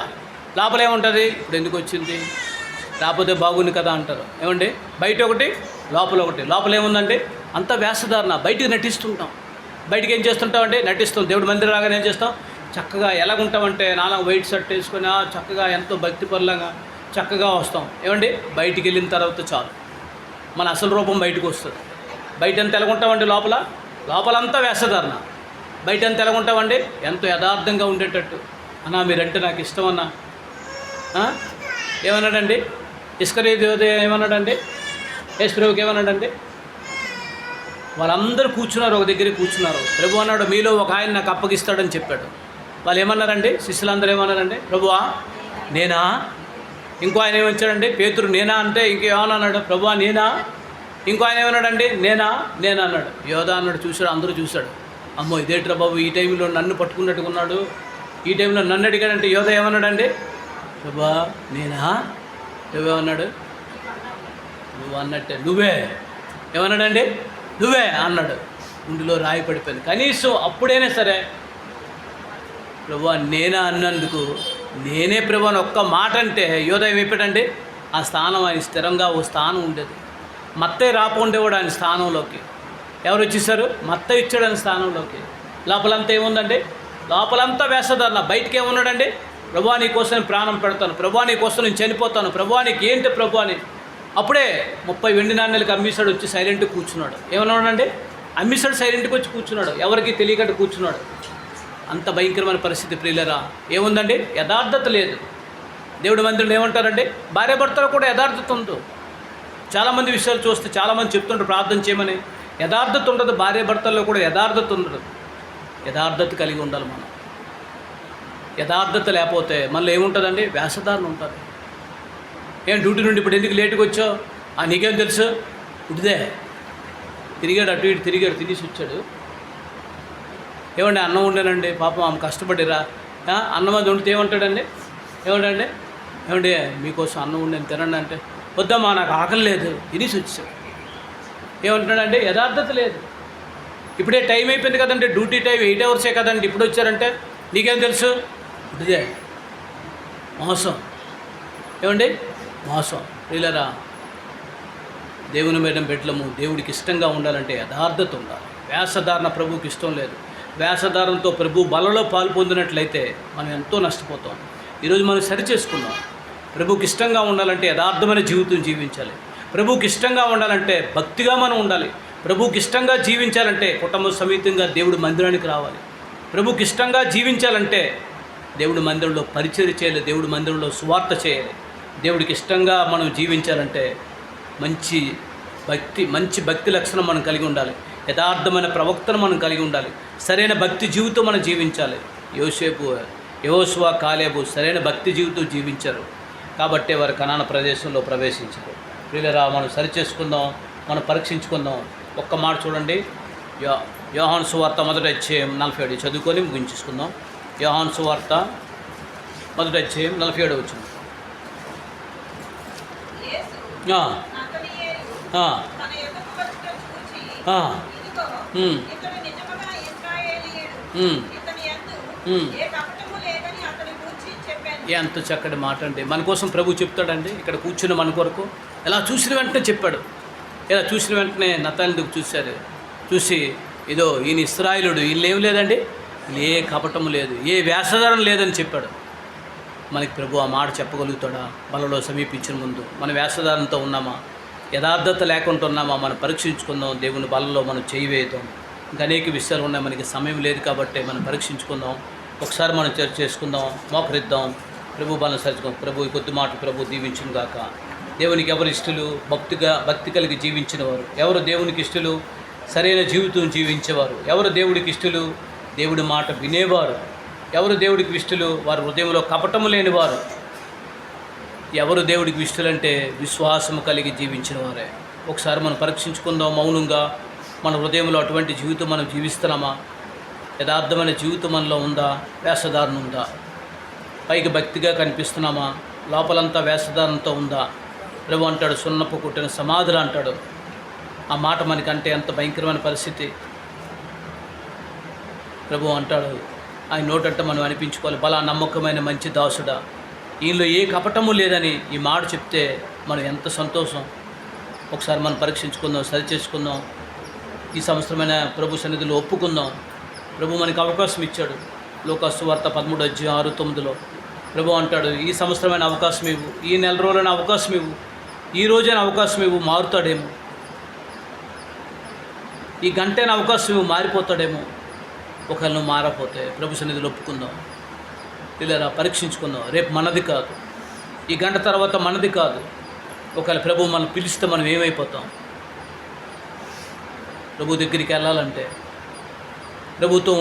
లోపల ఏముంటుంది, ఇప్పుడు ఎందుకు వచ్చింది, రాకపోతే బాగుంది కదా అంటారు. ఏమండి, బయట ఒకటి లోపల ఒకటి. లోపల ఏముందంటే అంత వేషధారణ, బయటికి నటిస్తుంటాం. బయటికి ఏం చేస్తుంటామంటే నటిస్తాం. దేవుడి మందిరం రాగానే ఏం చేస్తాం, చక్కగా ఎలాగుంటామంటే నాలుగు వైట్ షర్ట్ వేసుకొని చక్కగా ఎంతో భక్తిపరులంగా చక్కగా వస్తాం. ఏమండి, బయటికి వెళ్ళిన తర్వాత చాలు మన అసలు రూపం బయటకు వస్తుంది. బయట ఎంత ఎలాగుంటామండి, లోపలంతా వేషధారణ, బయట ఎంత ఎలాగుంటామండి ఎంతో యథార్థంగా ఉండేటట్టు. అన్నా మీరంటే నాకు ఇష్టం అన్నా. ఏమన్నాడండి ఇస్కరియోతు ఏమన్నాడండి, యేసుప్రభుకి ఏమన్నాడండి, వాళ్ళందరూ కూర్చున్నారు, ఒక దగ్గర కూర్చున్నారు. ప్రభు అన్నాడు మీలో ఒక ఆయన నాకు అప్పగిస్తాడని చెప్పాడు. వాళ్ళు ఏమన్నారండి, శిష్యులందరూ ఏమన్నారండి, ప్రభువా నేనా? ఇంకో ఆయన ఏమొచ్చాడండి, పేతురు నేనా అంటే ఇంకేమన్నాడు, ప్రభువా నేనా? ఇంకో ఆయన ఏమన్నాడండి, నేనా అన్నాడు. యోధా అన్నాడు, చూశాడు, అందరూ చూశాడు. అమ్మో ఇదేట్రా బాబు, ఈ టైంలో నన్ను పట్టుకున్నట్టుగా ఉన్నాడు, ఈ టైంలో నన్ను అడిగాడంటే యోధ ఏమన్నాడండి, ప్రభువా నేనా? నువ్వేమన్నాడు, నువ్వు అన్నట్టే, నువ్వే ఏమన్నాడండి, నువ్వే అన్నాడు. గుండెలో రాయి పడిపోయింది. కనీసం అప్పుడైనా సరే ప్రభువా నేనా అన్నందుకు, నేనే ప్రభు అని ఒక్క మాట అంటే యోధ ఏమైపోయాడండి, ఆ స్థానం ఆయన స్థిరంగా ఓ స్థానం ఉండేది. మత్తయి రాకుండేవాడు ఆయన స్థానంలోకి. ఎవరు వచ్చేసారు, మత్తయి ఇచ్చాడు ఆయన స్థానంలోకి. లోపలంతా ఏముందండి, లోపలంతా వేషధారణ. బయటికి ఏమున్నాడండి, ప్రభువా నీ కోసం నేను ప్రాణం పెడతాను, ప్రభువా నీ కోసం నేను చనిపోతాను, ప్రభువా నీకు ఏంటి ప్రభు అని. అప్పుడే 30 వెండి నాణ్యాలకు అమ్మేశాడు, వచ్చి సైలెంట్గా కూర్చున్నాడు. ఏమన్నాడండి, అమ్మేశాడు, సైలెంట్గా వచ్చి కూర్చున్నాడు, ఎవరికి తెలియకుండా కూర్చున్నాడు. అంత భయంకరమైన పరిస్థితి ప్రియులరా. ఏముందండి, యథార్థత లేదు. దేవుడి మందిరంలో ఏమంటారండి, భార్య భర్తలో కూడా యథార్థత ఉందో. చాలామంది విషయాలు చూస్తే చాలామంది చెప్తుంటారు ప్రార్థన చేయమని, యథార్థత ఉండదు. భార్య భర్తల్లో కూడా యథార్థత ఉండదు. యథార్థత కలిగి ఉండాలి మనం. యథార్థత లేకపోతే మళ్ళీ ఏముంటుందండి, వేషధారణ ఉంటుంది. ఏం డ్యూటీ నుండి ఇప్పుడు ఎందుకు లేటుగా వచ్చావు, నీకేం తెలుసు, ఇదే తిరిగాడు, అటు ఇటు తిరిగాడు, తినేసి వచ్చాడు. ఏమండి అన్నం ఉండేనండి, పాపం ఆమె కష్టపడిరా, అన్నం అది వండితే ఏమంటాడండి, ఏమండి మీకోసం అన్నం ఉండేది తినండి అంటే, వద్దమ్మా నాకు ఆకలి లేదు, తినేసి వచ్చాడు. ఏమంటున్నాడండి, యథార్థత లేదు. ఇప్పుడే టైం అయిపోయింది కదండి, డ్యూటీ టైం 8 అవర్సే కదండి, ఇప్పుడు వచ్చారంటే నీకేం తెలుసు, ఇదే మోసం. ఏమండి మోసం. ప్రియులరా, దేవుని మీద పెట్టలము దేవుడికి ఇష్టంగా ఉండాలంటే యథార్థత ఉండాలి. వేషధారణ ప్రభువుకి ఇష్టం లేదు. వేషధారణతో ప్రభు బలలో పాలు పొందినట్లయితే మనం ఎంతో నష్టపోతాం. ఈరోజు మనం సరి చేసుకుందాం. ప్రభువుకి ఇష్టంగా ఉండాలంటే యథార్థమైన జీవితం జీవించాలి. ప్రభువుకి ఇష్టంగా ఉండాలంటే భక్తిగా మనం ఉండాలి. ప్రభువుకి ఇష్టంగా జీవించాలంటే కుటుంబ సమేతంగా దేవుడి మందిరానికి రావాలి. ప్రభువుకి ఇష్టంగా జీవించాలంటే దేవుడి మందిరంలో పరిచర్య చేయాలి, దేవుడి మందిరంలో సువార్త చేయాలి. దేవుడికి ఇష్టంగా మనం జీవించాలంటే మంచి భక్తి లక్షణం మనం కలిగి ఉండాలి. యథార్థమైన ప్రవక్తను మనం కలిగి ఉండాలి. సరైన భక్తి జీవితం మనం జీవించాలి. యెహోషువ కాలేబు సరైన భక్తి జీవితం జీవించారు కాబట్టే వారు కనాన ప్రదేశంలో ప్రవేశించారు. ప్రియులరా, మనం సరిచేసుకుందాం, మనం పరీక్షించుకుందాం. ఒక్క మాట చూడండి, యోహాను సువార్త 1వ అధ్యాయం 47 చదువుకొని ముగించుకుందాం. యోహాను సువార్త 1వ అధ్యాయం 47 వచ్చింది. ఎంత చక్కటి మాట అండి. మన కోసం ప్రభు చెప్తాడండి. ఇక్కడ కూర్చున్న మన కొరకు ఇలా చూసిన వెంటనే చెప్పాడు. ఇలా చూసిన వెంటనే నతానెలుకు చూశారు. చూసి ఇదో ఈయన ఇశ్రాయేలుడు, వీళ్ళు ఏం లేదండి, ఏ కపటము లేదు, ఏ వేషధారణ లేదని చెప్పాడు. మనకి ప్రభు ఆ మాట చెప్పగలుగుతాడా? బలలో సమీపించిన ముందు మన వేషధారణతో ఉన్నామా, యథార్థత లేకుండా ఉన్నామా? మనం పరీక్షించుకుందాం. దేవుని బలలో మనం చేయి వేద్దాం. ఇంకా అనేక విషయాలు ఉన్నాయి, మనకి సమయం లేదు కాబట్టి మనం పరీక్షించుకుందాం. ఒకసారి మనం చర్చ చేసుకుందాం, మోకరిద్దాం, ప్రభు బలం సరిచుకుందాం. ప్రభు ఈ కొద్ది మాట ప్రభు దీవించును గాక. దేవునికి ఎవరు ఇష్టలు? భక్తి కలిగి జీవించిన వారు. ఎవరు దేవునికి ఇష్టలు? సరైన జీవితం జీవించేవారు. ఎవరు దేవుడికి ఇష్టలు? దేవుడి మాట వినేవారు. ఎవరు దేవుడికి ఇష్టలు? వారు హృదయంలో కపటము లేనివారు. ఎవరు దేవుడికి ఇష్టలంటే విశ్వాసము కలిగి జీవించిన వారే. ఒకసారి మనం పరీక్షించుకుందాం మౌనంగా. మన హృదయంలో అటువంటి జీవితం మనం జీవిస్తున్నామా? యథార్థమైన జీవితం మనలో ఉందా? వేషధారణ ఉందా? పైకి భక్తిగా కనిపిస్తున్నామా? లోపలంతా వేషధారణతో ఉందా? ప్రభు అంటాడు, సున్నపు కుట్టిన సమాధులు అంటాడు. ఆ మాట మనకంటే ఎంత భయంకరమైన పరిస్థితి. ప్రభు అంటాడు, ఆయన నోటంటే మనం అనిపించుకోవాలి, బలా నమ్మకమైన మంచి దాసుడా, ఈయనలో ఏ కపటము లేదని ఈ మాట చెప్తే మనం ఎంత సంతోషం. ఒకసారి మనం పరీక్షించుకుందాం, సరి చేసుకుందాం, ఈ సంవత్సరమైన ప్రభు సన్నిధిలో ఒప్పుకుందాం. ప్రభు మనకి అవకాశం ఇచ్చాడు. లూకాసు వార్త 13:6-9 ప్రభు అంటాడు, ఈ సంవత్సరమైన అవకాశం ఇవ్వు, ఈ నెల రోజులైన అవకాశం ఇవ్వు, ఈ రోజైన అవకాశం ఇవ్వు, మారుతాడేమో. ఈ గంటైన అవకాశం ఇవ్వు, మారిపోతాడేమో. ఒకవేళ నువ్వు మారపోతే ప్రభు సన్నిధిలో ఒప్పుకుందాం, ఇలా పరీక్షించుకుందాం. రేపు మనది కాదు, ఈ గంట తర్వాత మనది కాదు. ఒకవేళ ప్రభు మనం పిలిస్తే మనం ఏమైపోతాం? ప్రభు దగ్గరికి వెళ్ళాలంటే, ప్రభుతో